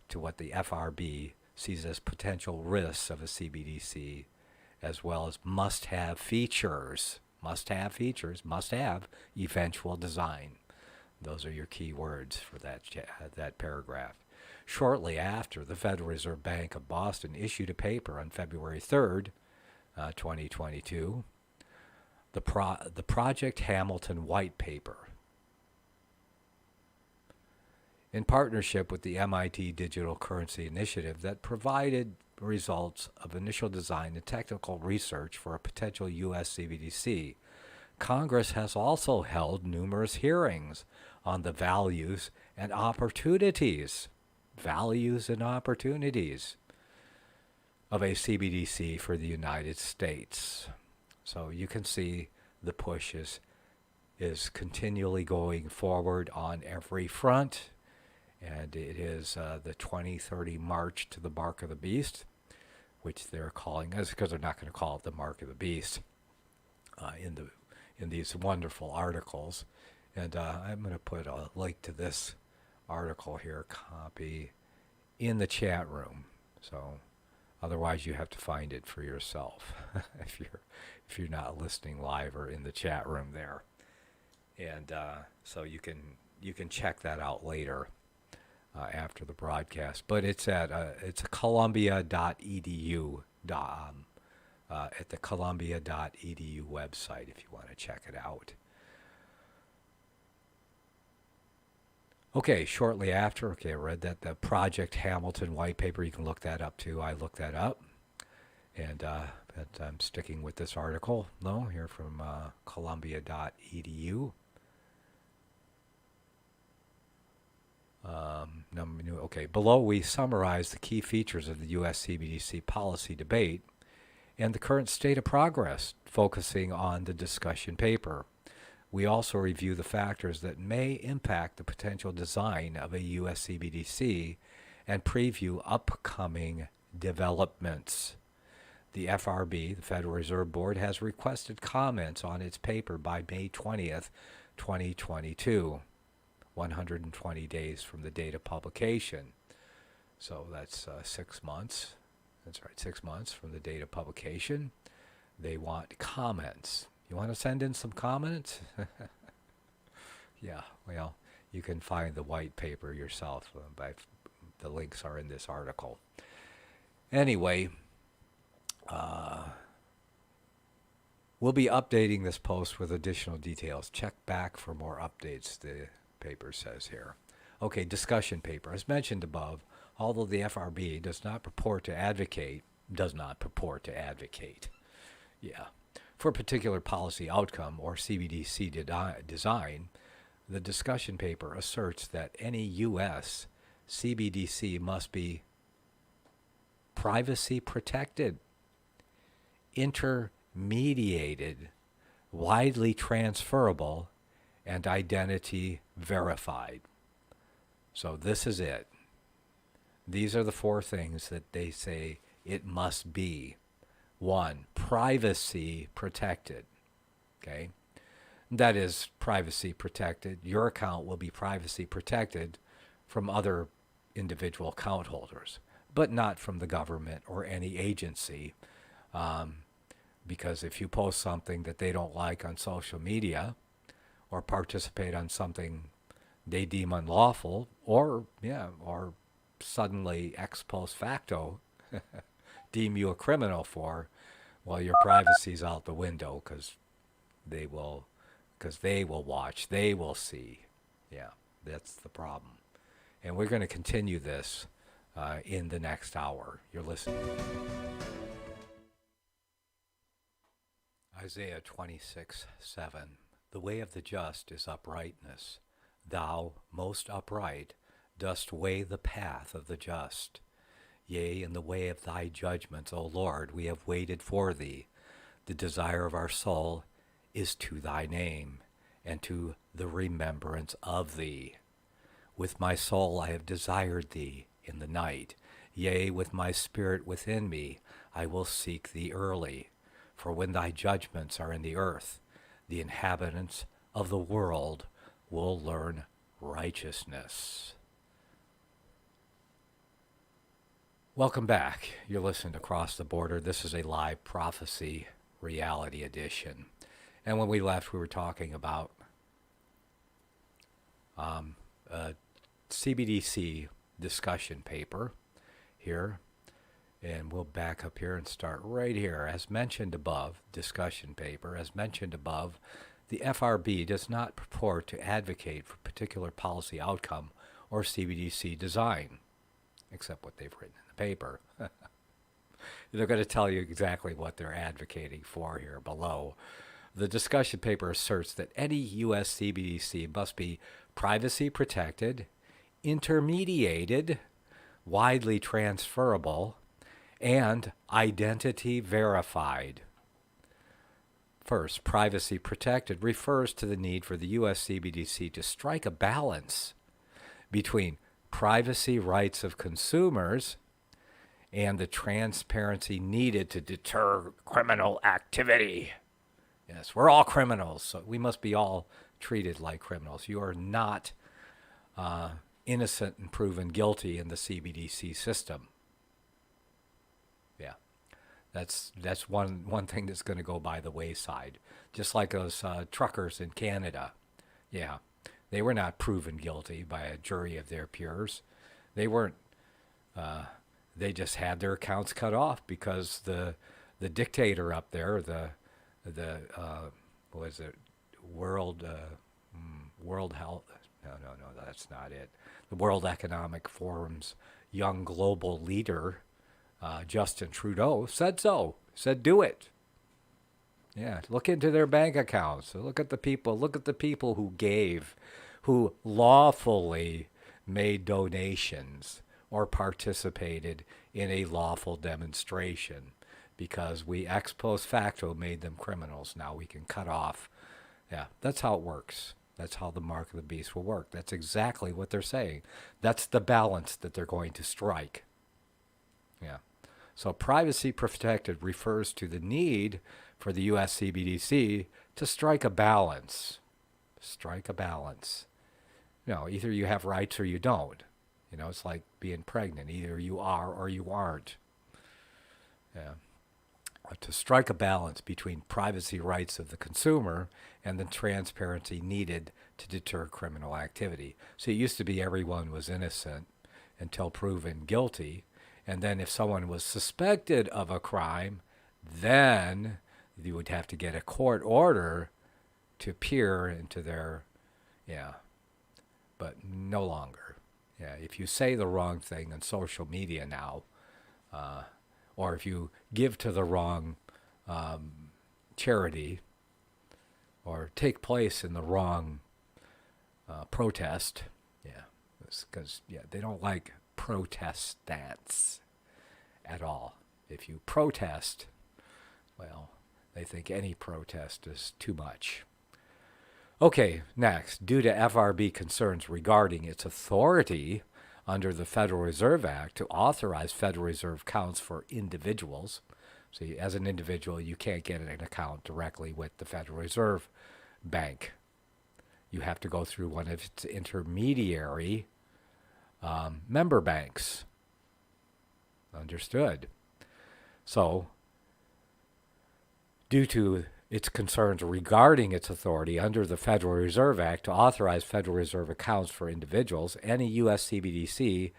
to what the FRB sees as potential risks of a CBDC, as well as must-have features, must-have eventual design. Those are your key words for that paragraph. Shortly after, the Federal Reserve Bank of Boston issued a paper on February 3rd, 2022, the Project Hamilton White Paper, in partnership with the MIT Digital Currency Initiative, that provided results of initial design and technical research for a potential U.S. CBDC. Congress has also held numerous hearings on the values and opportunities of a CBDC for the United States. So you can see the push is continually going forward on every front, and it is the 2030 March to the Mark of the Beast, which they're calling us, because they're not going to call it the Mark of the Beast in these wonderful articles. And I'm going to put a link to this article here, copy, in the chat room. So otherwise you have to find it for yourself if you're not listening live or in the chat room there. And so you can check that out later after the broadcast. But it's at columbia.edu at the columbia.edu website if you want to check it out. Okay, shortly after, I read that the Project Hamilton white paper, you can look that up too. I looked that up. And but I'm sticking with this article, though, here from columbia.edu. Below we summarize the key features of the U.S. CBDC policy debate and the current state of progress, focusing on the discussion paper. We also review the factors that may impact the potential design of a U.S. CBDC and preview upcoming developments. The FRB, the Federal Reserve Board, has requested comments on its paper by May 20th, 2022, 120 days from the date of publication. So that's 6 months. That's right, 6 months from the date of publication. They want comments. You want to send in some comments? Yeah, well, you can find the white paper yourself. The links are in this article. Anyway, we'll be updating this post with additional details. Check back for more updates, the paper says here. Okay, discussion paper. As mentioned above, although the FRB does not purport to advocate, for a particular policy outcome or CBDC design, the discussion paper asserts that any U.S. CBDC must be privacy protected, intermediated, widely transferable, and identity verified. So this is it. These are the 4 things that they say it must be. 1, privacy protected. Okay? That is privacy protected. Your account will be privacy protected from other individual account holders, but not from the government or any agency. Because if you post something that they don't like on social media or participate on something they deem unlawful, or suddenly ex post facto deem you a criminal for, well, your privacy's out the window because they will watch, they will see. Yeah, that's the problem. And we're going to continue this in the next hour. You're listening. Isaiah 26:7. The way of the just is uprightness. Thou, most upright, dost weigh the path of the just. Yea, in the way of thy judgments, O Lord, we have waited for thee. The desire of our soul is to thy name, and to the remembrance of thee. With my soul I have desired thee in the night. Yea, with my spirit within me, I will seek thee early. For when thy judgments are in the earth, the inhabitants of the world will learn righteousness. Welcome back. You're listening to Across the Border. This is a live prophecy reality edition. And when we left, we were talking about a CBDC discussion paper here. And we'll back up here and start right here. As mentioned above, discussion paper, as mentioned above, the FRB does not purport to advocate for particular policy outcome or CBDC design, except what they've written in the paper. They're going to tell you exactly what they're advocating for here below. The discussion paper asserts that any U.S. CBDC must be privacy protected, intermediated, widely transferable, and identity verified. First, privacy protected refers to the need for the U.S. CBDC to strike a balance between privacy rights of consumers and the transparency needed to deter criminal activity. Yes, we're all criminals, so we must be all treated like criminals. You are not innocent and proven guilty in the CBDC system. Yeah, that's one thing that's going to go by the wayside. Just like those truckers in Canada. Yeah, they were not proven guilty by a jury of their peers. They weren't. They just had their accounts cut off because the dictator up there, the what was it, World Health, No, that's not it. The World Economic Forum's young global leader, Justin Trudeau, said so. Said do it. Yeah, look into their bank accounts. Look at the people who gave, who lawfully made donations or participated in a lawful demonstration, because we ex post facto made them criminals. Now we can cut off. Yeah, that's how it works. That's how the mark of the beast will work. That's exactly what they're saying. That's the balance that they're going to strike. Yeah. So privacy protected refers to the need for the U.S. CBDC to strike a balance. Strike a balance. Either you have rights or you don't. It's like being pregnant. Either you are or you aren't. Yeah. To strike a balance between privacy rights of the consumer and the transparency needed to deter criminal activity. So it used to be everyone was innocent until proven guilty. And then if someone was suspected of a crime, then you would have to get a court order to peer into their, but no longer. Yeah, if you say the wrong thing on social media now, or if you give to the wrong charity, or take place in the wrong protest, because they don't like protestants at all. If you protest, well, they think any protest is too much. Okay, next, due to FRB concerns regarding its authority under the Federal Reserve Act to authorize Federal Reserve accounts for individuals. So as an individual, you can't get an account directly with the Federal Reserve Bank. You have to go through one of its intermediary member banks. Understood. So, due to its concerns regarding its authority under the Federal Reserve Act to authorize Federal Reserve accounts for individuals, any U.S. CBDC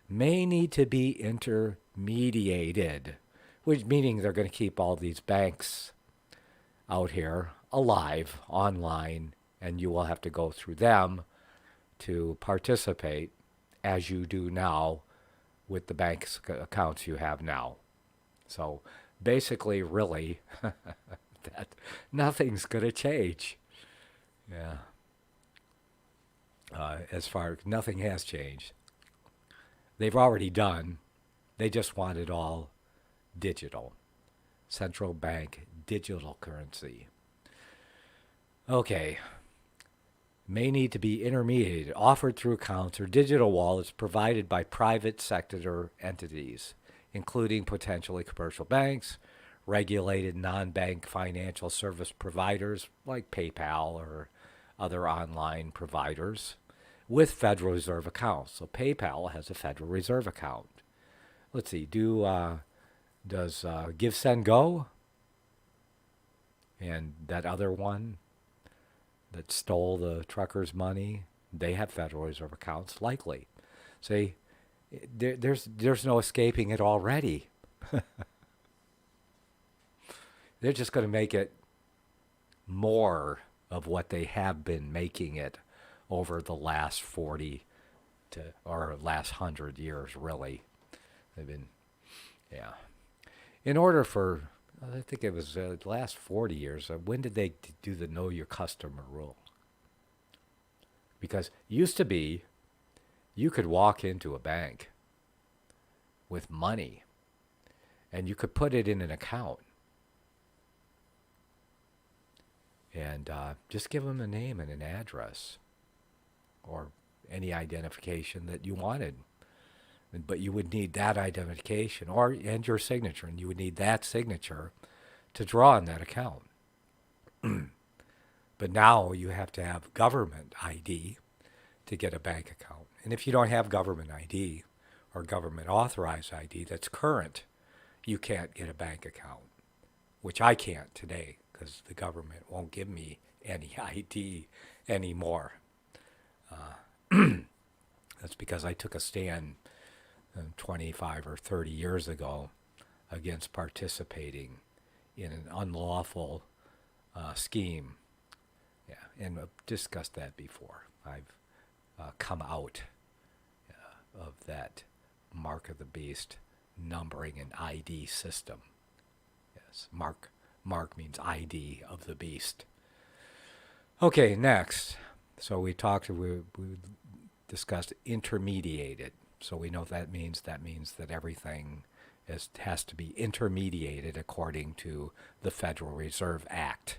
may need to be intermediated, which meaning they're going to keep all these banks out here alive online, and you will have to go through them to participate, as you do now with the bank accounts you have now. So basically, really, that nothing's going to change. Yeah. As far as nothing has changed. They've already done. They just want it all digital. Central bank digital currency. Okay. May need to be intermediated, offered through accounts or digital wallets provided by private sector entities, including potentially commercial banks, regulated non-bank financial service providers like PayPal or other online providers with Federal Reserve accounts. So PayPal has a Federal Reserve account. Let's see, does GiveSendGo and that other one that stole the truckers' money, they have Federal Reserve accounts, likely. See, there's no escaping it already. They're just going to make it more of what they have been making it over the last 40 or last 100 years, really. They've been, in order for, I think it was the last 40 years, when did they do the Know Your Customer rule? Because it used to be, you could walk into a bank with money and you could put it in an account. And just give them a name and an address or any identification that you wanted. But you would need that identification and your signature, and you would need that signature to draw on that account. But now you have to have government ID to get a bank account. And if you don't have government ID or government authorized ID that's current, you can't get a bank account, which I can't today because the government won't give me any ID anymore. That's because I took a stand 25 or 30 years ago against participating in an unlawful scheme. Yeah, and I've discussed that before. I've come out of that mark of the beast numbering and ID system. Yes, mark means ID of the beast. Okay, next. So we discussed intermediated. So we know what that means. That means that everything has to be intermediated according to the Federal Reserve Act.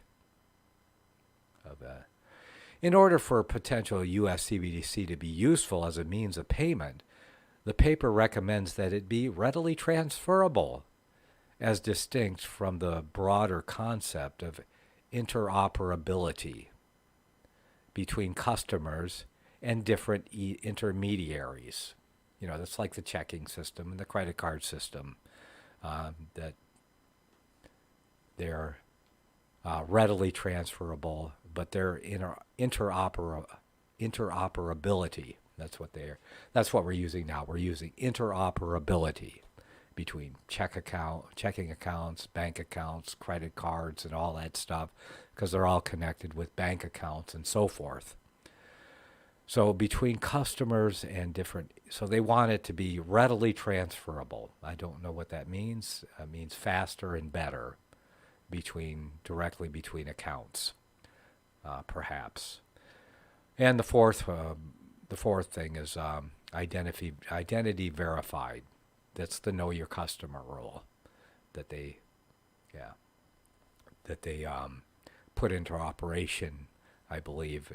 In order for a potential U.S. CBDC to be useful as a means of payment, the paper recommends that it be readily transferable, as distinct from the broader concept of interoperability between customers and different intermediaries. You know, that's like the checking system and the credit card system, that they're readily transferable, but they're interoperability. That's what we're using now. We're using interoperability between checking accounts, bank accounts, credit cards, and all that stuff, because they're all connected with bank accounts and so forth. So between customers and so they want it to be readily transferable. I don't know what that means. It means faster and better directly between accounts, perhaps. And the fourth thing is identity verified. That's the know your customer rule that they put into operation, I believe,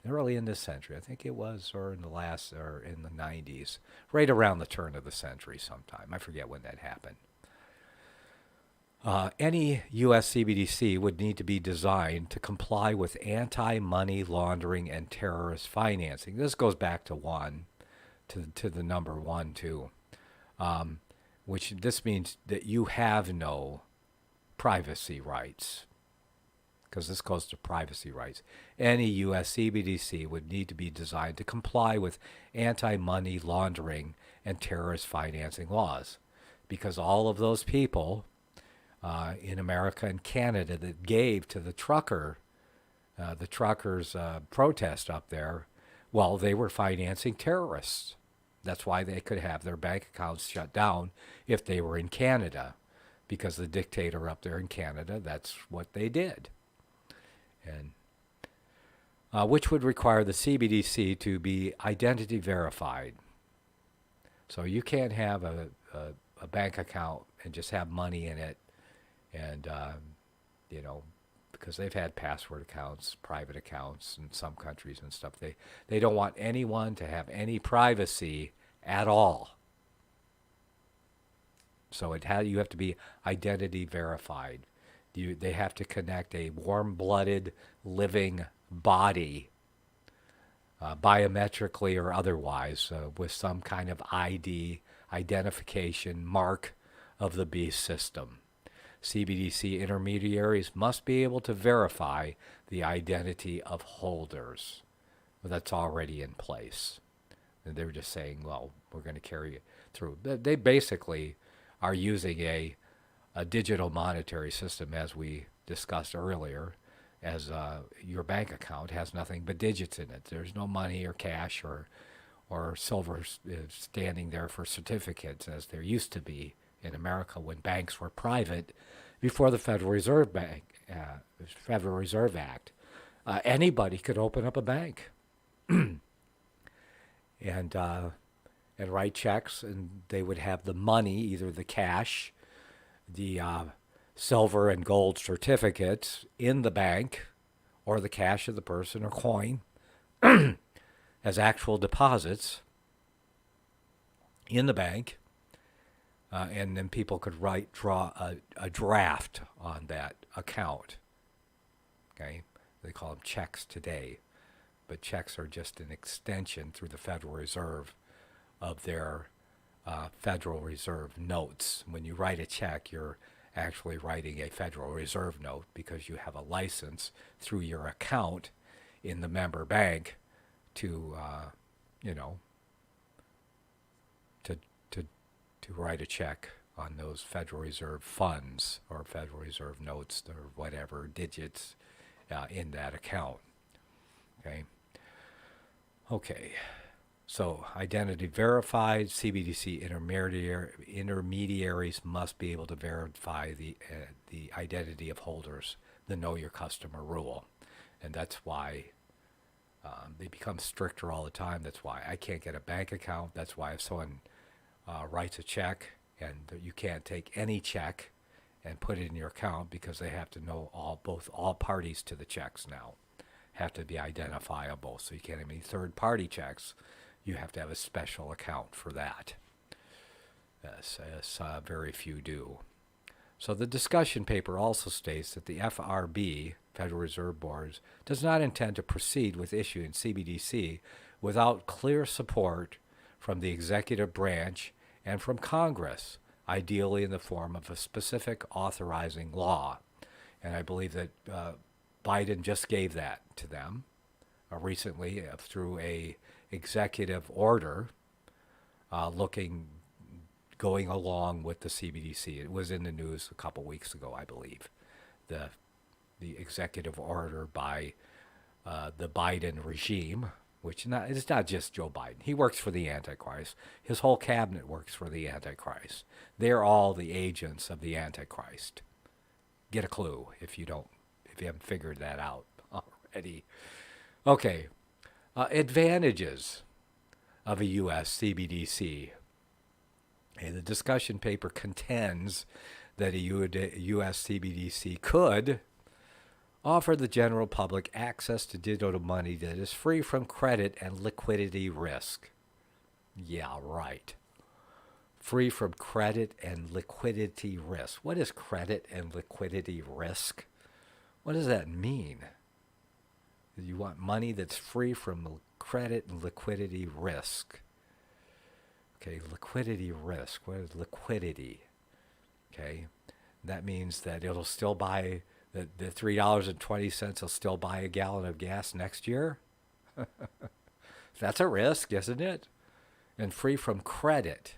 early in this century. I think it was, or in the 90s, right around the turn of the century sometime. I forget when that happened. Any U.S. CBDC would need to be designed to comply with anti-money laundering and terrorist financing. This goes back to the number 1, too, which this means that you have no privacy rights, because this goes to privacy rights. Any U.S. CBDC would need to be designed to comply with anti-money laundering and terrorist financing laws, because all of those people in America and Canada that gave to the truckers' protest up there, well, they were financing terrorists. That's why they could have their bank accounts shut down if they were in Canada, because the dictator up there in Canada, that's what they did. And which would require the CBDC to be identity verified. So you can't have a bank account and just have money in it, and because they've had password accounts, private accounts in some countries and stuff. They don't want anyone to have any privacy at all. So you have to be identity verified. They have to connect a warm-blooded, living body, biometrically or otherwise, with some kind of identification mark of the beast system. CBDC intermediaries must be able to verify the identity of holders. Well, that's already in place. And they're just saying, well, we're going to carry it through. They basically are using a digital monetary system, as we discussed earlier, as your bank account has nothing but digits in it. There's no money or cash or silver standing there for certificates, as there used to be in America when banks were private before the Federal Reserve Act. Anybody could open up a bank and write checks, and they would have the money, either the cash, the silver and gold certificates in the bank, or the cash of the person or coin as actual deposits in the bank. And then people could draw a draft on that account. Okay, they call them checks today, but checks are just an extension through the Federal Reserve of their Federal Reserve notes. When you write a check, you're actually writing a Federal Reserve note, because you have a license through your account in the member bank to write a check on those Federal Reserve funds or Federal Reserve notes or whatever digits in that account. Okay. Okay. So identity verified, CBDC intermediaries must be able to verify the identity of holders, the know your customer rule. And that's why they become stricter all the time. That's why I can't get a bank account. That's why if someone writes a check, and you can't take any check and put it in your account, because they have to know all parties to the checks now have to be identifiable. So you can't have any third-party checks. You have to have a special account for that, as very few do. So the discussion paper also states that the FRB, Federal Reserve Board, does not intend to proceed with issuing CBDC without clear support from the executive branch and from Congress, ideally in the form of a specific authorizing law. And I believe that Biden just gave that to them recently through a executive order going along with the CBDC. It was in the news a couple weeks ago, I believe. The executive order by the Biden regime, which it's not just Joe Biden. He works for the Antichrist. His whole cabinet works for the Antichrist. They're all the agents of the Antichrist. Get a clue if you haven't figured that out already. Okay. Advantages of a U.S. CBDC. And the discussion paper contends that a U.S. CBDC could offer the general public access to digital money that is free from credit and liquidity risk. Yeah, right. Free from credit and liquidity risk. What is credit and liquidity risk? What does that mean? You want money that's free from credit and liquidity risk. Okay, liquidity risk. What is liquidity? Okay, that means that it'll still buy, the $3.20 will still buy a gallon of gas next year? That's a risk, isn't it? And free from credit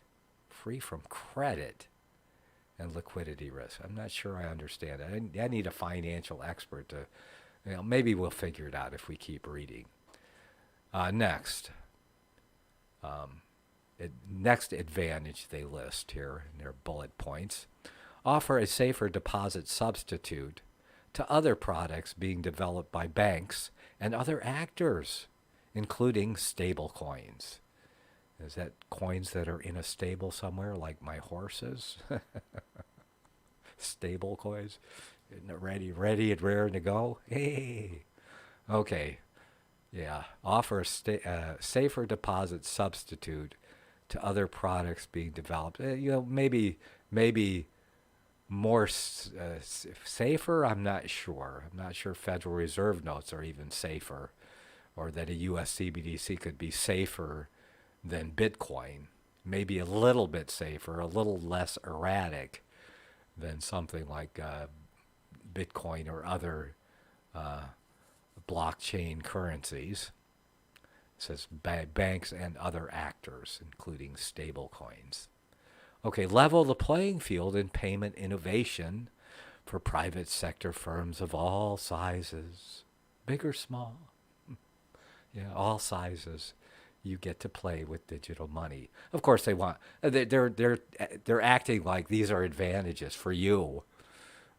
and liquidity risk. I'm not sure I understand it. I need a financial expert to, maybe we'll figure it out if we keep reading. Next advantage they list here in their bullet points: offer a safer deposit substitute to other products being developed by banks and other actors, including stable coins. Is that coins that are in a stable somewhere, like my horses? Stable coins? Ready and raring to go? Hey! Okay. Yeah. Offer a safer deposit substitute to other products being developed. Maybe more safer? I'm not sure. I'm not sure Federal Reserve notes are even safer, or that a U.S. CBDC could be safer than Bitcoin. Maybe a little bit safer, a little less erratic than something like Bitcoin or other blockchain currencies. It says banks and other actors, including stable coins. Okay, level the playing field in payment innovation for private sector firms of all sizes, big or small. Yeah, all sizes. You get to play with digital money. Of course, they're acting like these are advantages for you,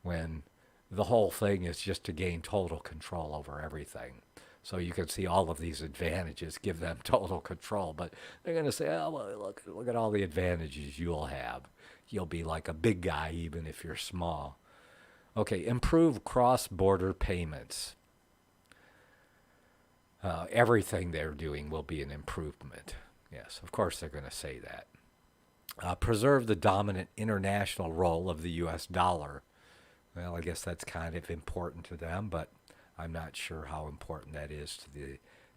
when the whole thing is just to gain total control over everything. So you can see all of these advantages give them total control, but they're going to say, oh, well, look at all the advantages you'll have. You'll be like a big guy even if you're small. Okay, improve cross-border payments. Everything they're doing will be an improvement. Yes, of course they're going to say that. Preserve the dominant international role of the U.S. dollar. Well, I guess that's kind of important to them, but I'm not sure how important that is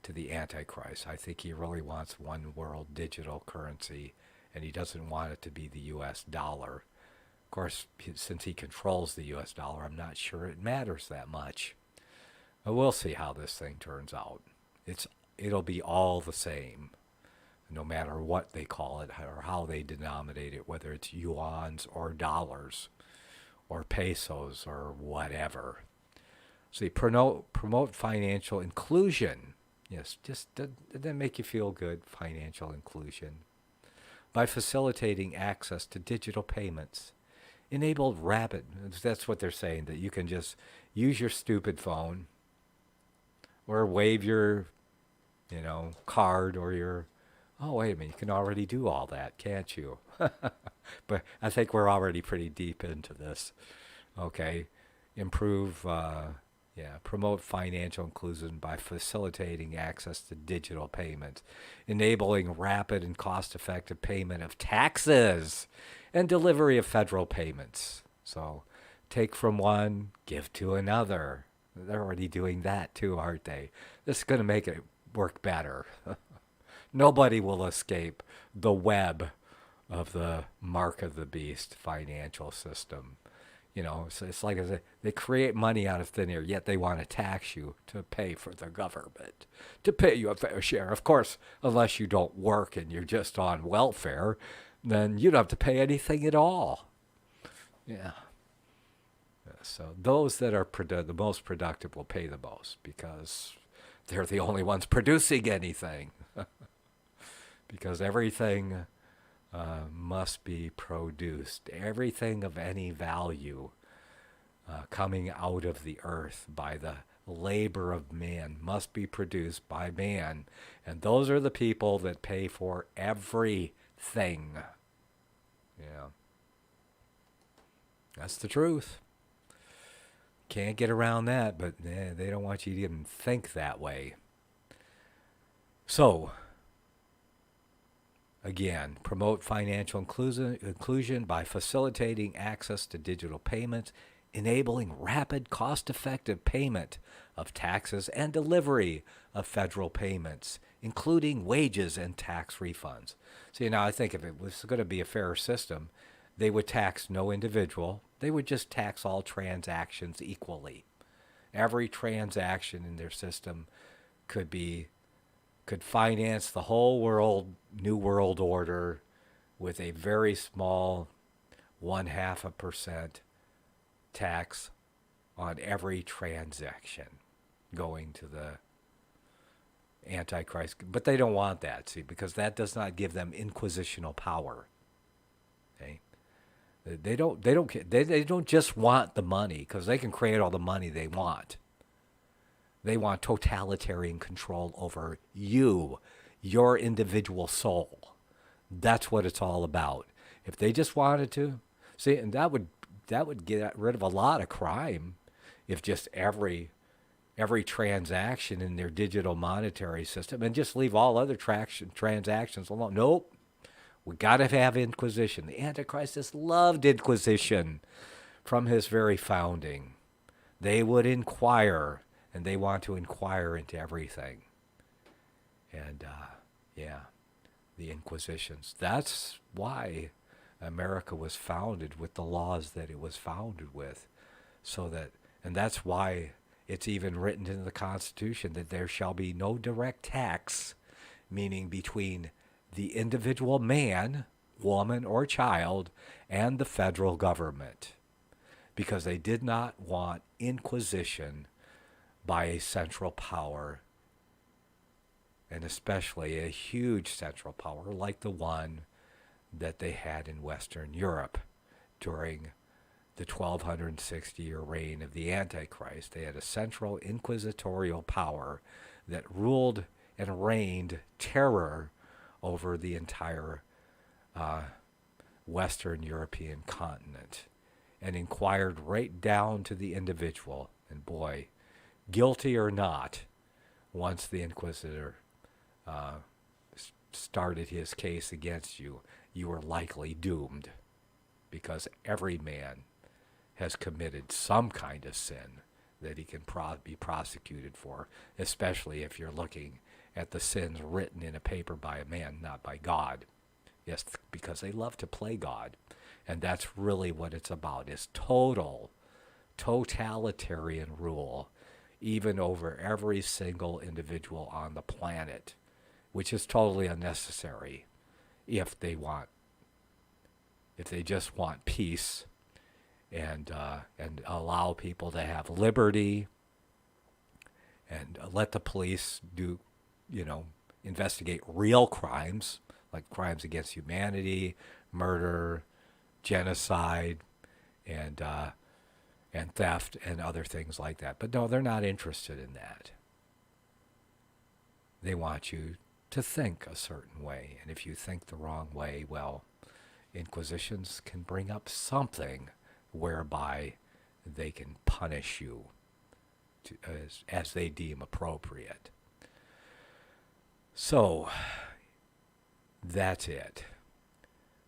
to the Antichrist. I think he really wants one world digital currency, and he doesn't want it to be the U.S. dollar. Of course, since he controls the U.S. dollar, I'm not sure it matters that much. But we'll see how this thing turns out. It'll be all the same, no matter what they call it or how they denominate it, whether it's yuans or dollars or pesos or whatever. So they promote financial inclusion Yes, just that make you feel good. Financial inclusion. By facilitating access to digital payments, enabled rapid. That's what they're saying, that you can just use your stupid phone or wave your, card or your. Oh, wait a minute, you can already do all that, can't you? But I think we're already pretty deep into this. Okay, improve. Promote financial inclusion by facilitating access to digital payments, enabling rapid and cost-effective payment of taxes, and delivery of federal payments. So take from one, give to another. They're already doing that too, aren't they? This is going to make it work better. Nobody will escape the web of the mark of the beast financial system. So it's like they create money out of thin air, yet they want to tax you to pay for the government, to pay you a fair share. Of course, unless you don't work and you're just on welfare, then you don't have to pay anything at all. Yeah. So those that are the most productive will pay the most because they're the only ones producing anything. Because everything must be produced. Everything of any value coming out of the earth by the labor of man must be produced by man. And those are the people that pay for everything. Yeah. That's the truth. Can't get around that, but they don't want you to even think that way. So, again, promote financial inclusion by facilitating access to digital payments, enabling rapid, cost-effective payment of taxes and delivery of federal payments, including wages and tax refunds. See, now I think if it was going to be a fairer system, they would tax no individual. They would just tax all transactions equally. Every transaction in their system could finance the whole world, new world order, with a very small 0.5% tax on every transaction going to the Antichrist. But they don't want that, see, because that does not give them inquisitional power. Okay? They don't just want the money, because they can create all the money they want. They want totalitarian control over you, your individual soul. That's what it's all about. If they just wanted to, see, and that would get rid of a lot of crime, if just every transaction in their digital monetary system, and just leave all other transactions alone. Nope. We got to have inquisition. The Antichrist has loved inquisition from his very founding. They would inquire, and they want to inquire into everything. And, the Inquisitions. That's why America was founded with the laws that it was founded with. And that's why it's even written in the Constitution that there shall be no direct tax, meaning between the individual man, woman, or child, and the federal government. Because they did not want inquisition by a central power, and especially a huge central power like the one that they had in Western Europe during the 1260-year reign of the Antichrist. They had a central inquisitorial power that ruled and reigned terror over the entire Western European continent, and inquired right down to the individual. And boy, guilty or not, once the inquisitor started his case against you, you were likely doomed, because every man has committed some kind of sin that he can be prosecuted for, especially if you're looking at the sins written in a paper by a man, not by God. Yes, because they love to play God. And that's really what it's about, is totalitarian rule, even over every single individual on the planet, which is totally unnecessary if they just want peace and allow people to have liberty and let the police do investigate real crimes, like crimes against humanity, murder, genocide, and theft and other things like that. But no, they're not interested in that. They want you to think a certain way. And if you think the wrong way, well, inquisitions can bring up something whereby they can punish you as they deem appropriate. So, that's it.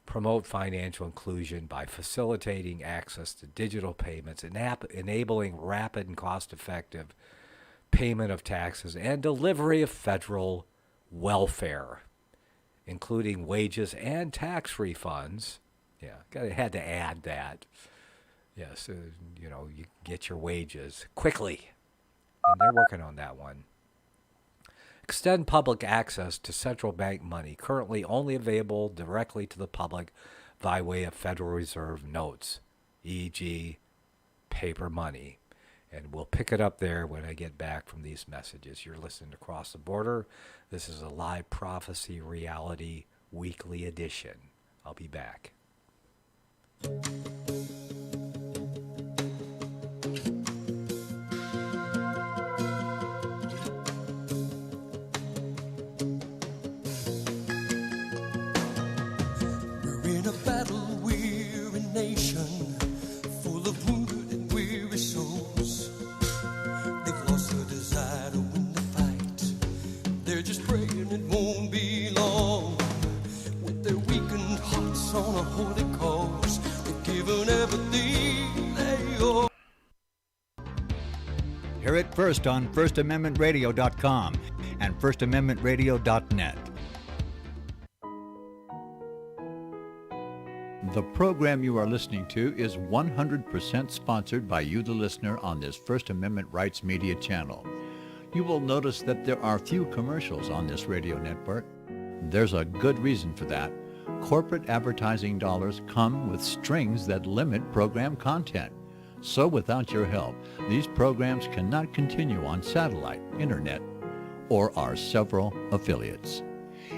Promote financial inclusion by facilitating access to digital payments, enabling rapid and cost-effective payment of taxes, and delivery of federal welfare, including wages and tax refunds. Yeah, had to add that. Yes, you get your wages quickly, and they're working on that one. Extend public access to central bank money, currently only available directly to the public by way of Federal Reserve notes, e.g. paper money. And we'll pick it up there when I get back from these messages. You're listening to Cross the Border. This is a live prophecy reality weekly edition. I'll be back. Hear it first on FirstAmendmentRadio.com and FirstAmendmentRadio.net. The program you are listening to is 100% sponsored by you, the listener, on this First Amendment Rights Media channel. You will notice that there are few commercials on this radio network. There's a good reason for that. Corporate advertising dollars come with strings that limit program content. So without your help, these programs cannot continue on satellite, internet, or our several affiliates.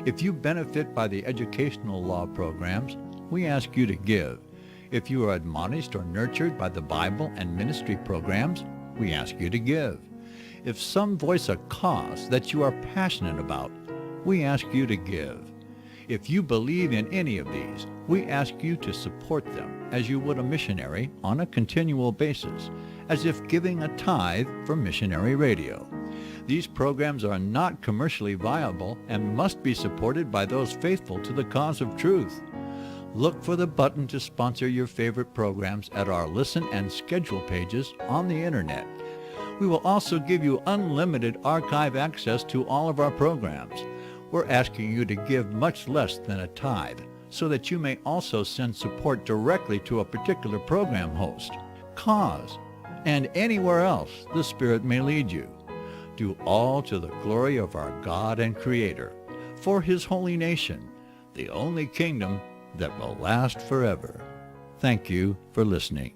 If you benefit by the educational law programs, we ask you to give. If you are admonished or nurtured by the Bible and ministry programs, we ask you to give. If some voice a cause that you are passionate about, we ask you to give. If you believe in any of these, we ask you to support them as you would a missionary on a continual basis, as if giving a tithe for missionary radio. These programs are not commercially viable and must be supported by those faithful to the cause of truth. Look for the button to sponsor your favorite programs at our listen and schedule pages on the internet. We will also give you unlimited archive access to all of our programs. We're asking you to give much less than a tithe so that you may also send support directly to a particular program host, cause, and anywhere else the Spirit may lead you. Do all to the glory of our God and Creator, for His holy nation, the only kingdom that will last forever. Thank you for listening.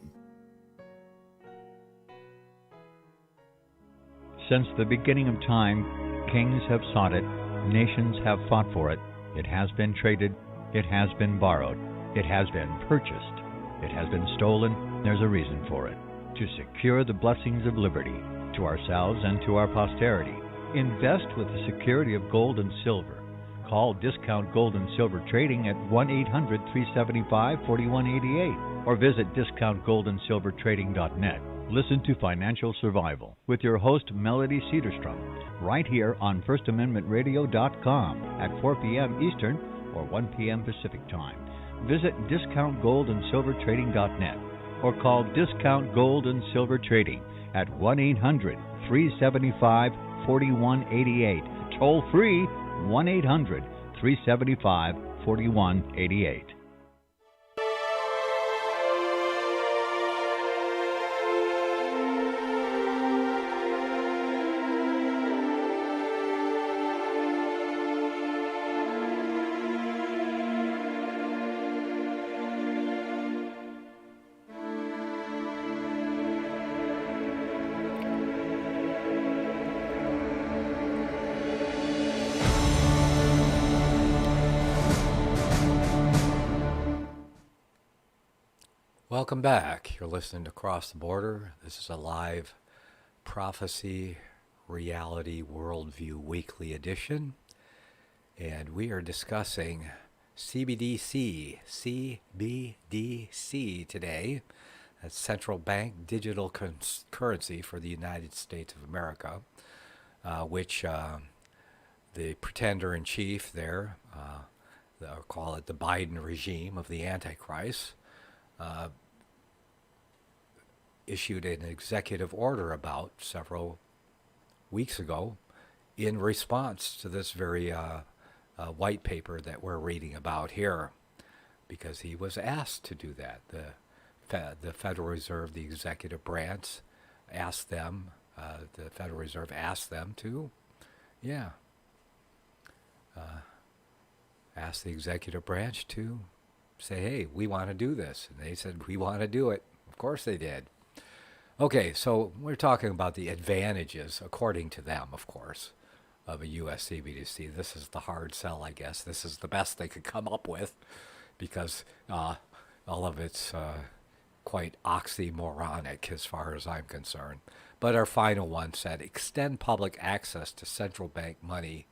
Since the beginning of time, kings have sought it, nations have fought for it. It has been traded, it has been borrowed, it has been purchased, it has been stolen. There's a reason for it. To secure the blessings of liberty to ourselves and to our posterity, invest with the security of gold and silver. Call Discount Gold and Silver Trading at 1-800-375-4188 or visit discountgoldandsilvertrading.net. Listen to Financial Survival with your host, Melody Cedarstrom, right here on FirstAmendmentRadio.com at 4 p.m. Eastern or 1 p.m. Pacific Time. Visit DiscountGoldandSilverTrading.net or call Discount Gold and Silver Trading at 1-800-375-4188. Toll free 1-800-375-4188. Welcome back. You're listening to Cross the Border. This is a live prophecy, reality, worldview weekly edition. And we are discussing CBDC today. That's Central Bank Digital Currency for the United States of America, which the pretender-in-chief there, they'll call it the Biden regime of the Antichrist, issued an executive order about several weeks ago in response to this very white paper that we're reading about here, because he was asked to do that. The Federal Reserve, the executive branch, asked them, the Federal Reserve asked them to, asked the executive branch to say, hey, we want to do this. And they said, we want to do it. Of course they did. Okay, so we're talking about the advantages, according to them, of course, of a U.S. CBDC. This is the hard sell, I guess. This is the best they could come up with, because all of it's quite oxymoronic as far as I'm concerned. But our final one said, extend public access to central bank money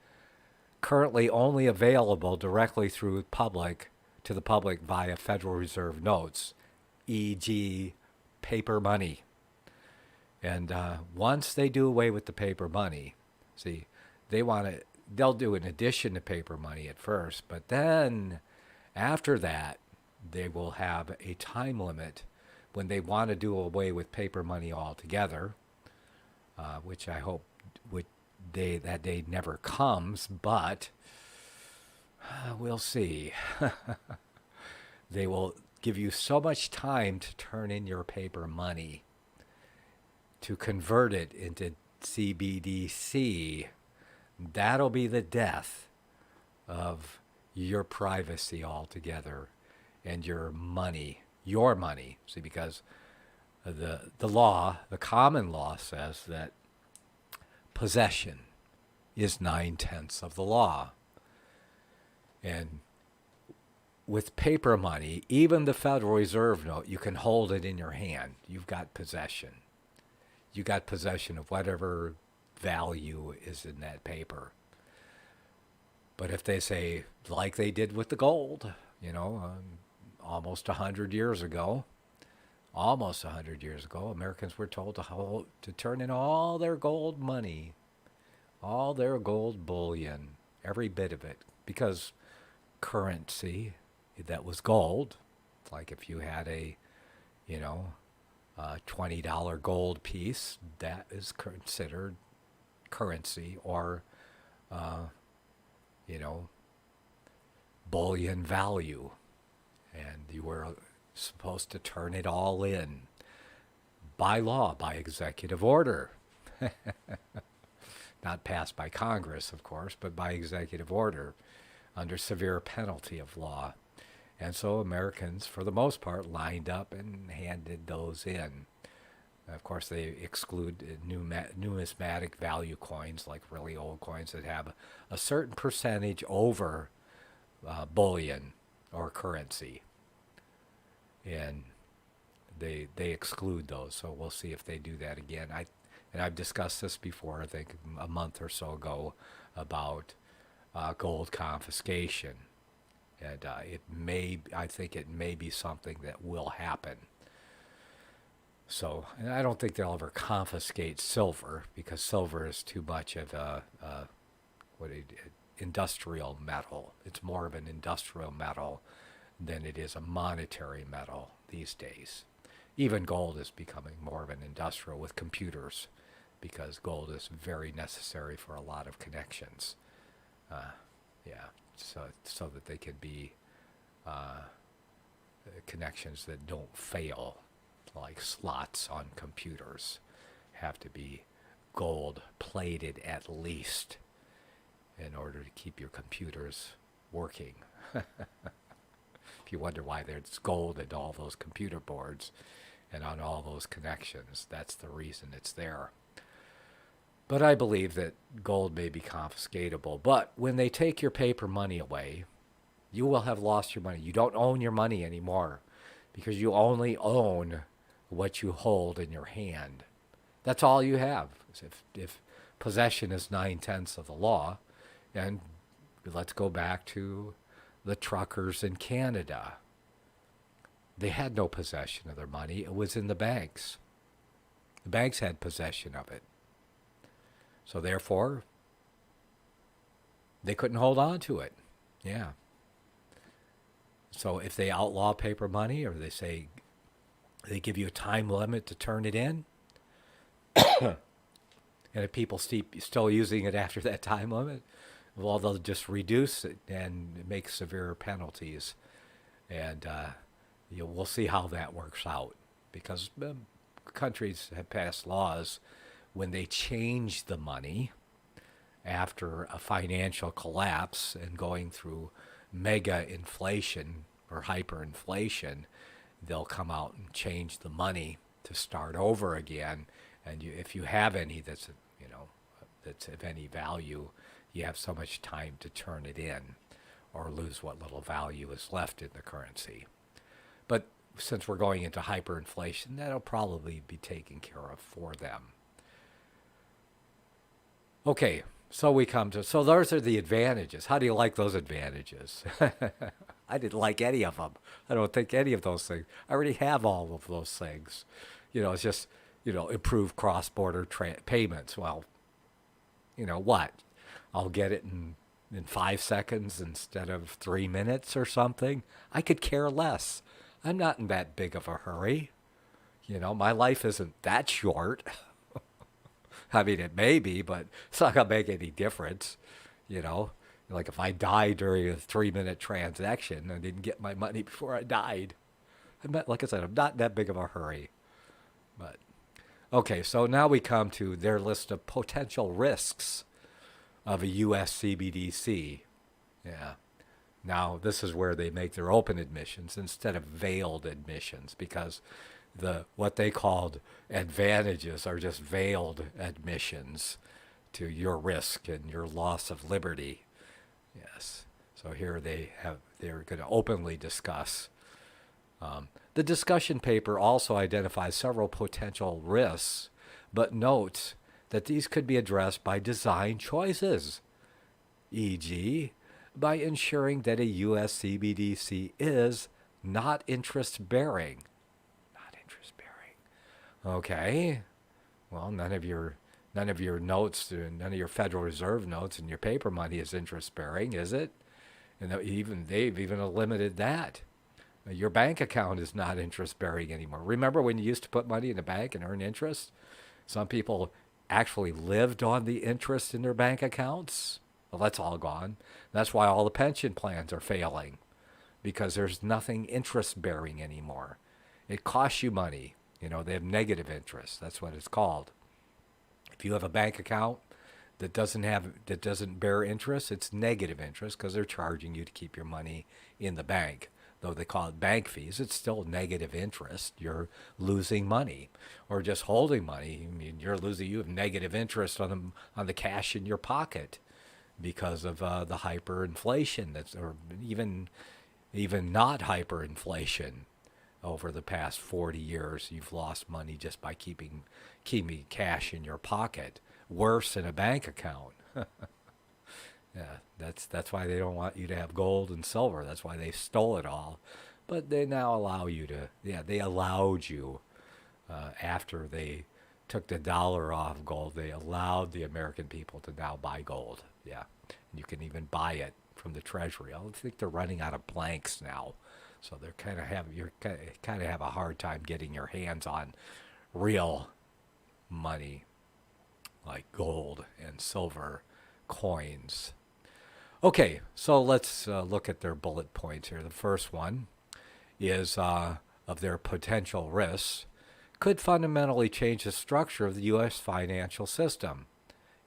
currently only available directly through to the public via Federal Reserve notes, e.g. paper money. And once they do away with the paper money, see, they'll do an addition to paper money at first, but then after that, they will have a time limit when they want to do away with paper money altogether, which I hope that day never comes, but we'll see. They will give you so much time to turn in your paper money, to convert it into CBDC. That'll be the death of your privacy altogether and your money. See, because the law, the common law, says that possession is 9/10 of the law. And with paper money, even the Federal Reserve note, you can hold it in your hand. You've got possession. You got possession of whatever value is in that paper. But if they say, like they did with the gold, almost 100 years ago, Americans were told to turn in all their gold money, all their gold bullion, every bit of it, because currency that was gold, like if you had a $20 gold piece, that is considered currency, or bullion value, and you were supposed to turn it all in by law, by executive order. Not passed by Congress, of course, but by executive order under severe penalty of law. And so Americans, for the most part, lined up and handed those in. Of course, they exclude numismatic value coins, like really old coins that have a certain percentage over bullion or currency. And they exclude those. So we'll see if they do that again. I've discussed this before, I think a month or so ago, about gold confiscation. And I think it may be something that will happen. So, and I don't think they'll ever confiscate silver, because silver is too much of industrial metal. It's more of an industrial metal than it is a monetary metal these days. Even gold is becoming more of an industrial with computers, because gold is very necessary for a lot of connections. So that they can be connections that don't fail, like slots on computers, have to be gold plated at least in order to keep your computers working. If you wonder why there's gold in all those computer boards and on all those connections, that's the reason it's there. But I believe that gold may be confiscatable. But when they take your paper money away, you will have lost your money. You don't own your money anymore. because you only own what you hold in your hand. That's all you have. If possession is 9/10 of the law, and let's go back to the truckers in Canada. They had no possession of their money. It was in the banks. The banks had possession of it. So therefore, they couldn't hold on to it. Yeah. So if they outlaw paper money, or they say they give you a time limit to turn it in, and if people still using it after that time limit, well, they'll just reduce it and make severe penalties. And we'll see how that works out, because countries have passed laws when they change the money after a financial collapse and going through mega inflation or hyperinflation, they'll come out and change the money to start over again. And if you have any that's of any value, you have so much time to turn it in or lose what little value is left in the currency. But since we're going into hyperinflation, that'll probably be taken care of for them. Okay, so those are the advantages. How do you like those advantages? I didn't like any of them. I don't think any of those things. I already have all of those things. It's just, improved cross-border payments. Well, what? I'll get it in 5 seconds instead of 3 minutes or something. I could care less. I'm not in that big of a hurry. My life isn't that short. I mean, it may be, but it's not going to make any difference. Like if I died during a 3-minute transaction, I didn't get my money before I died. Like I said, I'm not in that big of a hurry. But okay, so now we come to their list of potential risks of a U.S. CBDC. Yeah. Now, this is where they make their open admissions instead of veiled admissions, because what they called advantages are just veiled admissions to your risk and your loss of liberty. Yes. So here they're going to openly discuss. The discussion paper also identifies several potential risks, but notes that these could be addressed by design choices, e.g., by ensuring that a U.S. CBDC is not interest-bearing. Not interest-bearing. Okay. Well, none of your notes, none of your Federal Reserve notes and your paper money is interest-bearing, is it? And they've even limited that. Your bank account is not interest-bearing anymore. Remember when you used to put money in the bank and earn interest? Some people actually lived on the interest in their bank accounts. Well, that's all gone. That's why all the pension plans are failing, because there's nothing interest-bearing anymore. It costs you money. They have negative interest. That's what it's called. If you have a bank account that doesn't bear interest, it's negative interest because they're charging you to keep your money in the bank. Though they call it bank fees, it's still negative interest. You're losing money, or just holding money. I mean, you have negative interest on the cash in your pocket because of the hyperinflation or even not hyperinflation. Over the past 40 years, you've lost money just by keeping cash in your pocket. Worse in a bank account. Yeah, that's why they don't want you to have gold and silver. That's why they stole it all. But they now allow you to. Yeah, they allowed you after they took the dollar off gold. They allowed the American people to now buy gold. Yeah, and you can even buy it from the Treasury. I think they're running out of blanks now. So they're kind of have a hard time getting your hands on real money like gold and silver coins. Okay, so let's look at their bullet points here. The first one is of their potential risks could fundamentally change the structure of the U.S. financial system,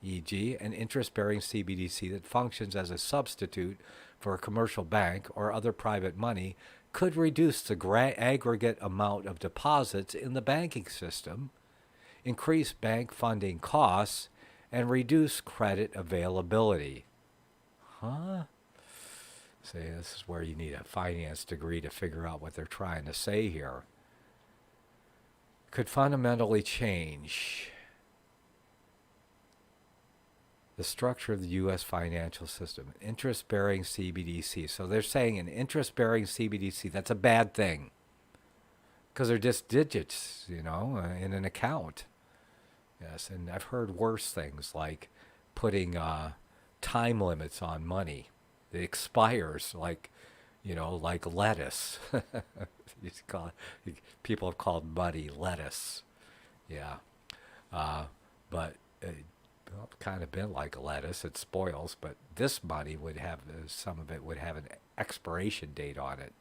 e.g., an interest-bearing CBDC that functions as a substitute for a commercial bank or other private money could reduce the aggregate amount of deposits in the banking system, increase bank funding costs, and reduce credit availability. Huh? See, this is where you need a finance degree to figure out what they're trying to say here. Could fundamentally change the structure of the U.S. financial system. Interest-bearing CBDC. So they're saying an interest-bearing CBDC, that's a bad thing. Because they're just digits, in an account. Yes, and I've heard worse things like putting time limits on money. It expires like lettuce. People have called money lettuce. Yeah. But kind of been like lettuce. It spoils, but this money would have, some of it would have an expiration date on it.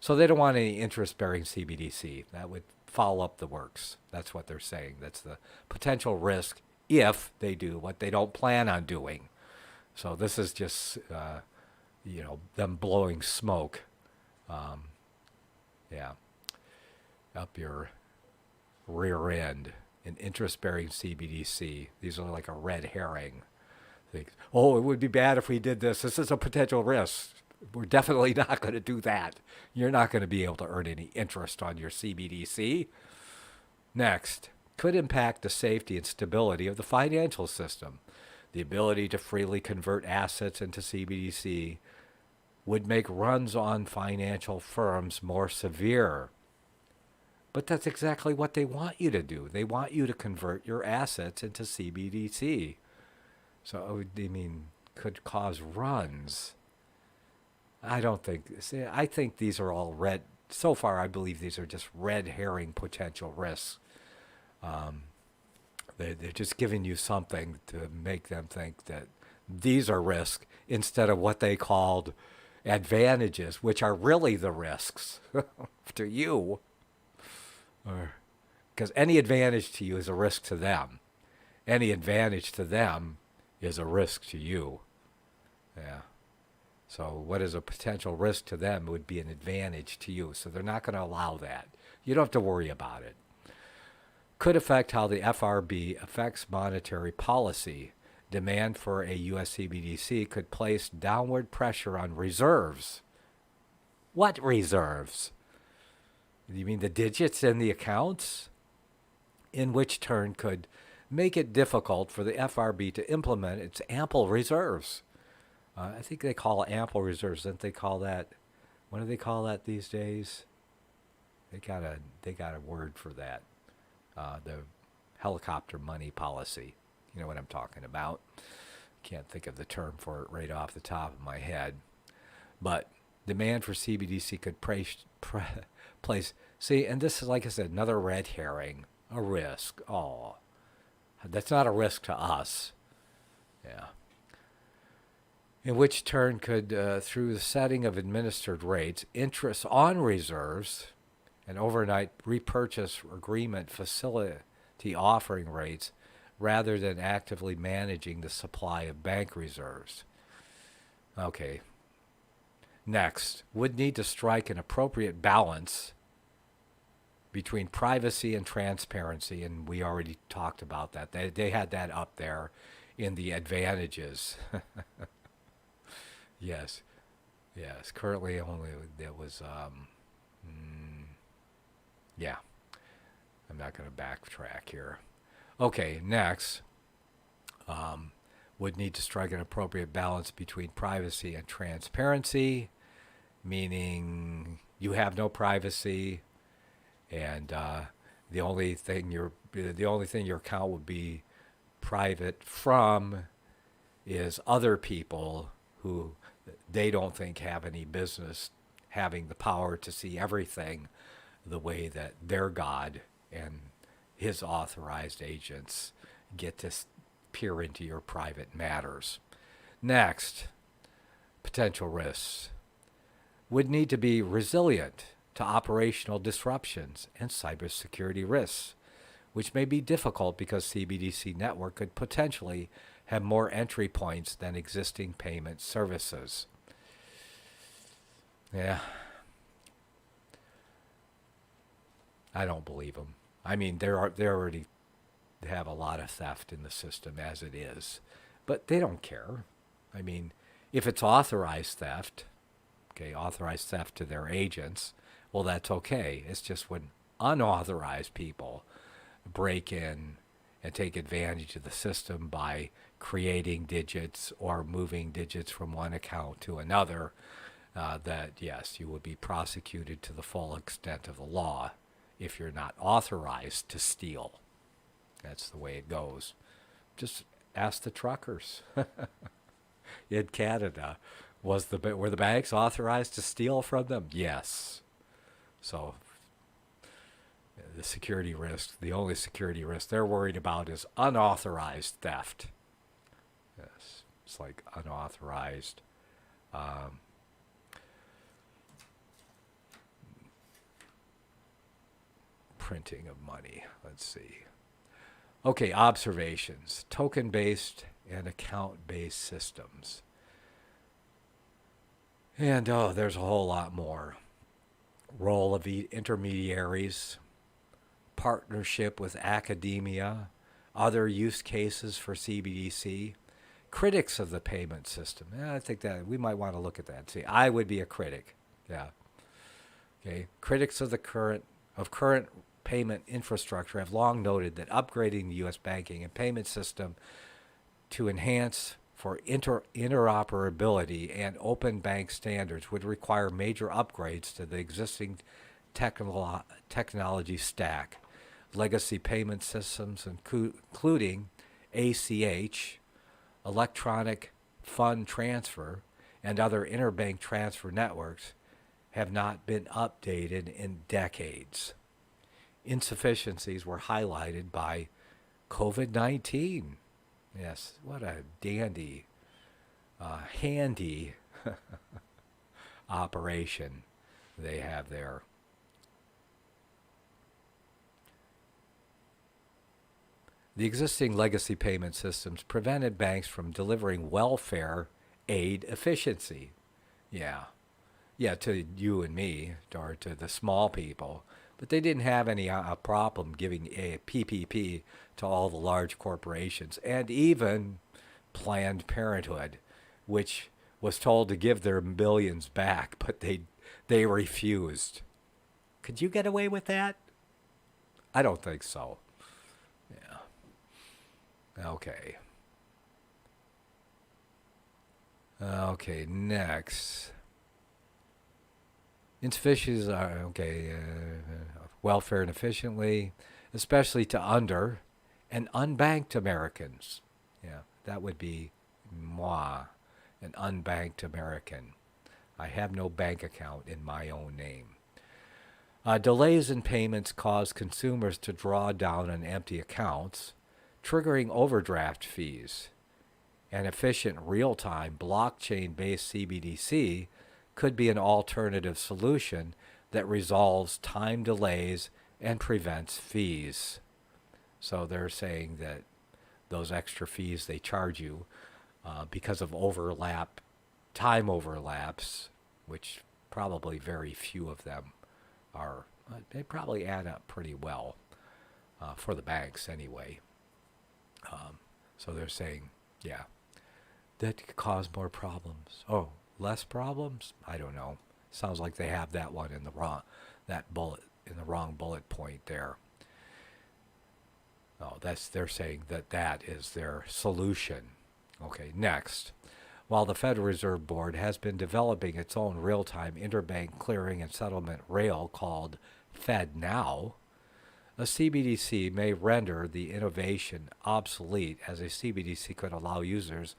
So they don't want any interest-bearing CBDC. That would foul up the works. That's what they're saying. That's the potential risk if they do what they don't plan on doing. So this is just, them blowing smoke, up your rear end. An interest-bearing CBDC. These are like a red herring. It would be bad if we did this. This is a potential risk. We're definitely not going to do that. You're not going to be able to earn any interest on your CBDC. Next, could impact the safety and stability of the financial system. The ability to freely convert assets into CBDC would make runs on financial firms more severe. But that's exactly what they want you to do. They want you to convert your assets into CBDC. So, could cause runs. I think these are all red. So far, I believe these are just red herring potential risks. They're just giving you something to make them think that these are risks instead of what they called advantages, which are really the risks to you. Because any advantage to you is a risk to them. Any advantage to them is a risk to you. Yeah. So what is a potential risk to them would be an advantage to you. So they're not going to allow that. You don't have to worry about it. Could affect how the FRB affects monetary policy. Demand for a U.S. CBDC could place downward pressure on reserves. What reserves? You mean the digits in the accounts? In which turn could make it difficult for the FRB to implement its ample reserves. I think they call it ample reserves. Don't they call that? What do they call that these days? They got a word for that. The helicopter money policy. You know what I'm talking about. Can't think of the term for it right off the top of my head. But demand for CBDC could place. See, and this is, like I said, another red herring. A risk. Oh, that's not a risk to us. Yeah. In which turn could, through the setting of administered rates, interest on reserves, and overnight repurchase agreement facility offering rates, rather than actively managing the supply of bank reserves. Okay. Next, would need to strike an appropriate balance between privacy and transparency, and we already talked about that. They had that up there in the advantages. Yes. Currently, only there was. Yeah. I'm not going to backtrack here. Okay. Next, would need to strike an appropriate balance between privacy and transparency, meaning you have no privacy, and the only thing your account would be private from is other people who they don't think have any business having the power to see everything the way that their God and his authorized agents get to peer into your private matters. Next, potential risks. Would need to be resilient to operational disruptions and cybersecurity risks, which may be difficult because CBDC network could potentially have more entry points than existing payment services. Yeah. I don't believe them. I mean, they already have a lot of theft in the system as it is, but they don't care. I mean, if it's authorized theft, Okay, authorized theft to their agents. Well, that's okay. It's just when unauthorized people break in and take advantage of the system by creating digits or moving digits from one account to another, that yes, you will be prosecuted to the full extent of the law if you're not authorized to steal. That's the way it goes. Just ask the truckers in Canada. Were the banks authorized to steal from them? Yes. So the security risk, the only security risk they're worried about is unauthorized theft. Yes, it's like unauthorized printing of money. Let's see. Okay, observations. Token-based and account-based systems. And there's a whole lot more. Role of intermediaries, partnership with academia, other use cases for CBDC, critics of the payment system. I think that we might want to look at that. See, I would be a critic. Yeah. Okay. Critics of current payment infrastructure have long noted that upgrading the U.S. banking and payment system to enhance for interoperability and open bank standards would require major upgrades to the existing technology stack. Legacy payment systems, including ACH, electronic fund transfer, and other interbank transfer networks, have not been updated in decades. Insufficiencies were highlighted by COVID-19. Yes, what a dandy, handy operation they have there. The existing legacy payment systems prevented banks from delivering welfare aid efficiency. Yeah, to you and me, or to the small people. But they didn't have any problem giving a PPP to all the large corporations, and even Planned Parenthood, which was told to give their billions back, but they refused. Could you get away with that? I don't think so. Yeah. Okay. Okay, next. Insufficiencies are, welfare inefficiently, especially to under and unbanked Americans. Yeah, that would be moi, an unbanked American. I have no bank account in my own name. Delays in payments cause consumers to draw down on empty accounts, triggering overdraft fees. An efficient real-time blockchain-based CBDC could be an alternative solution that resolves time delays and prevents fees. So they're saying that those extra fees they charge you because of time overlaps, which probably very few of them are, they probably add up pretty well for the banks anyway. So they're saying, yeah, that could cause more problems. Oh, less problems? I don't know. Sounds like they have that one in the wrong, the wrong bullet point there. Oh, they're saying that is their solution. Okay, next. While the Federal Reserve Board has been developing its own real-time interbank clearing and settlement rail called FedNow, a CBDC may render the innovation obsolete, as a CBDC could allow users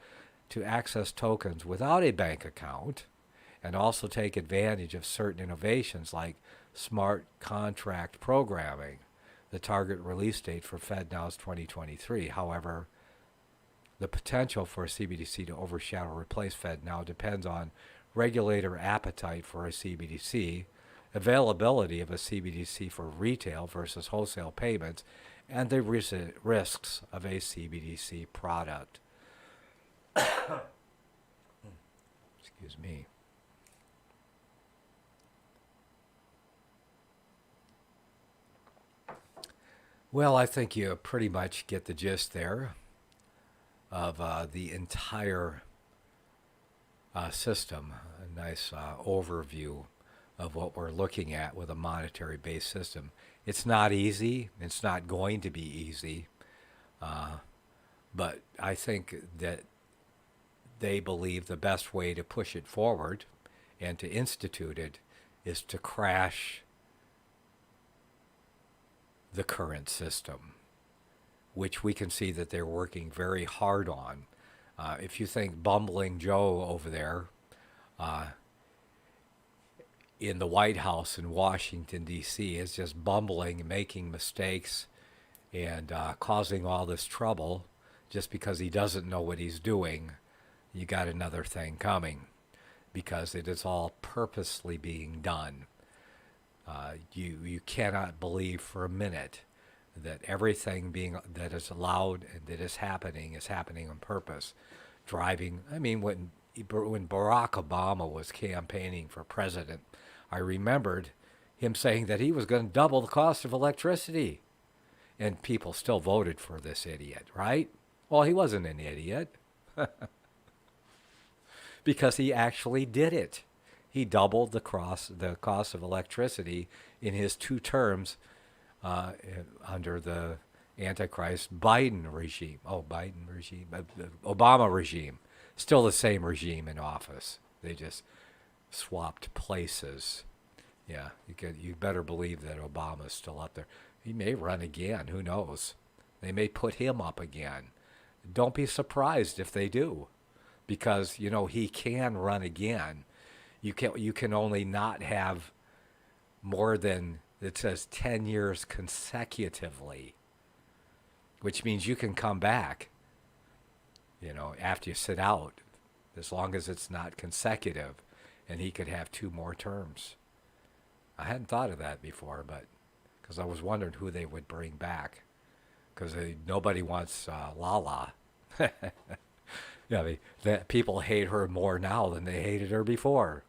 to access tokens without a bank account and also take advantage of certain innovations like smart contract programming. The target release date for FedNow's 2023. However, the potential for a CBDC to overshadow or replace FedNow depends on regulator appetite for a CBDC, availability of a CBDC for retail versus wholesale payments, and the risks of a CBDC product. Excuse me. Well, I think you pretty much get the gist there of the entire system. nice overview of what we're looking at with a monetary-based system. It's not easy. It's not going to be easy. But I think that they believe the best way to push it forward and to institute it is to crash the current system, which we can see that they're working very hard on. If you think bumbling Joe over there in the White House in Washington, D.C. is just bumbling and making mistakes and causing all this trouble just because he doesn't know what he's doing, you got another thing coming, because it is all purposely being done. You cannot believe for a minute that everything that is allowed and that is happening on purpose. When Barack Obama was campaigning for president, I remembered him saying that he was going to double the cost of electricity. And people still voted for this idiot, right? Well, he wasn't an idiot. Because he actually did it. He doubled the cost of electricity in his 2 terms under the Antichrist Biden regime. Obama regime. Still the same regime in office. They just swapped places. Yeah, you better believe that Obama's still up there. He may run again. Who knows? They may put him up again. Don't be surprised if they do, because he can run again. You can only not have more than, it says, 10 years consecutively, which means you can come back, after you sit out, as long as it's not consecutive, and he could have 2 more terms. I hadn't thought of that before, but because I was wondering who they would bring back, because nobody wants Lala. People hate her more now than they hated her before.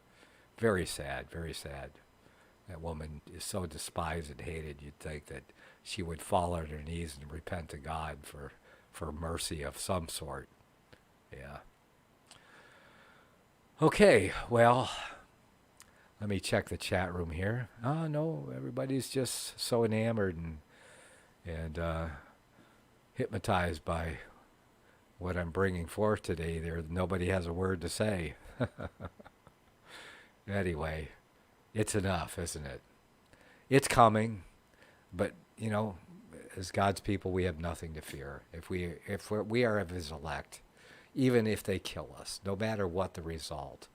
Very sad, very sad. That woman is so despised and hated, you'd think that she would fall on her knees and repent to God for mercy of some sort. Yeah. Okay, well, let me check the chat room here. Oh, no, everybody's just so enamored and hypnotized by what I'm bringing forth today. Nobody has a word to say. Anyway, it's enough, isn't it? It's coming, but as God's people, we have nothing to fear. If we are of His elect, even if they kill us, no matter what the result,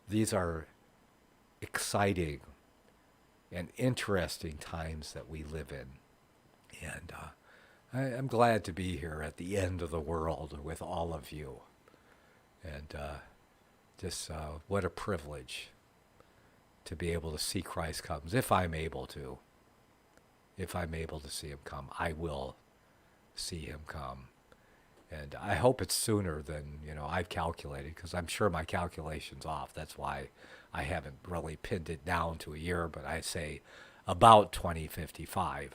these are exciting and interesting times that we live in, and I'm glad to be here at the end of the world with all of you, and what a privilege to be able to see Christ comes. If I'm able to see Him come, I will see Him come. And I hope it's sooner than, I've calculated, because I'm sure my calculation's off. That's why I haven't really pinned it down to a year, but I say about 2055.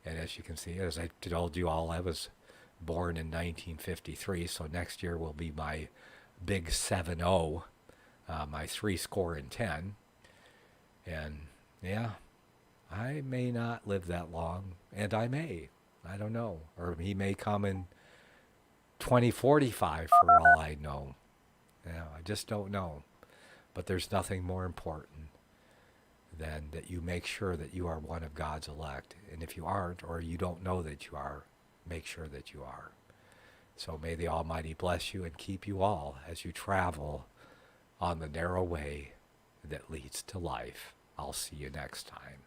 And as you can see, as I told you all, I was born in 1953, so next year will be my big 7-0, my 70. And yeah, I may not live that long, and I don't know. Or he may come in 2045 for all I know. I just don't know. But there's nothing more important than that you make sure that you are one of God's elect. And if you aren't, or you don't know that you are, make sure that you are. So may the Almighty bless you and keep you all as you travel on the narrow way that leads to life. I'll see you next time.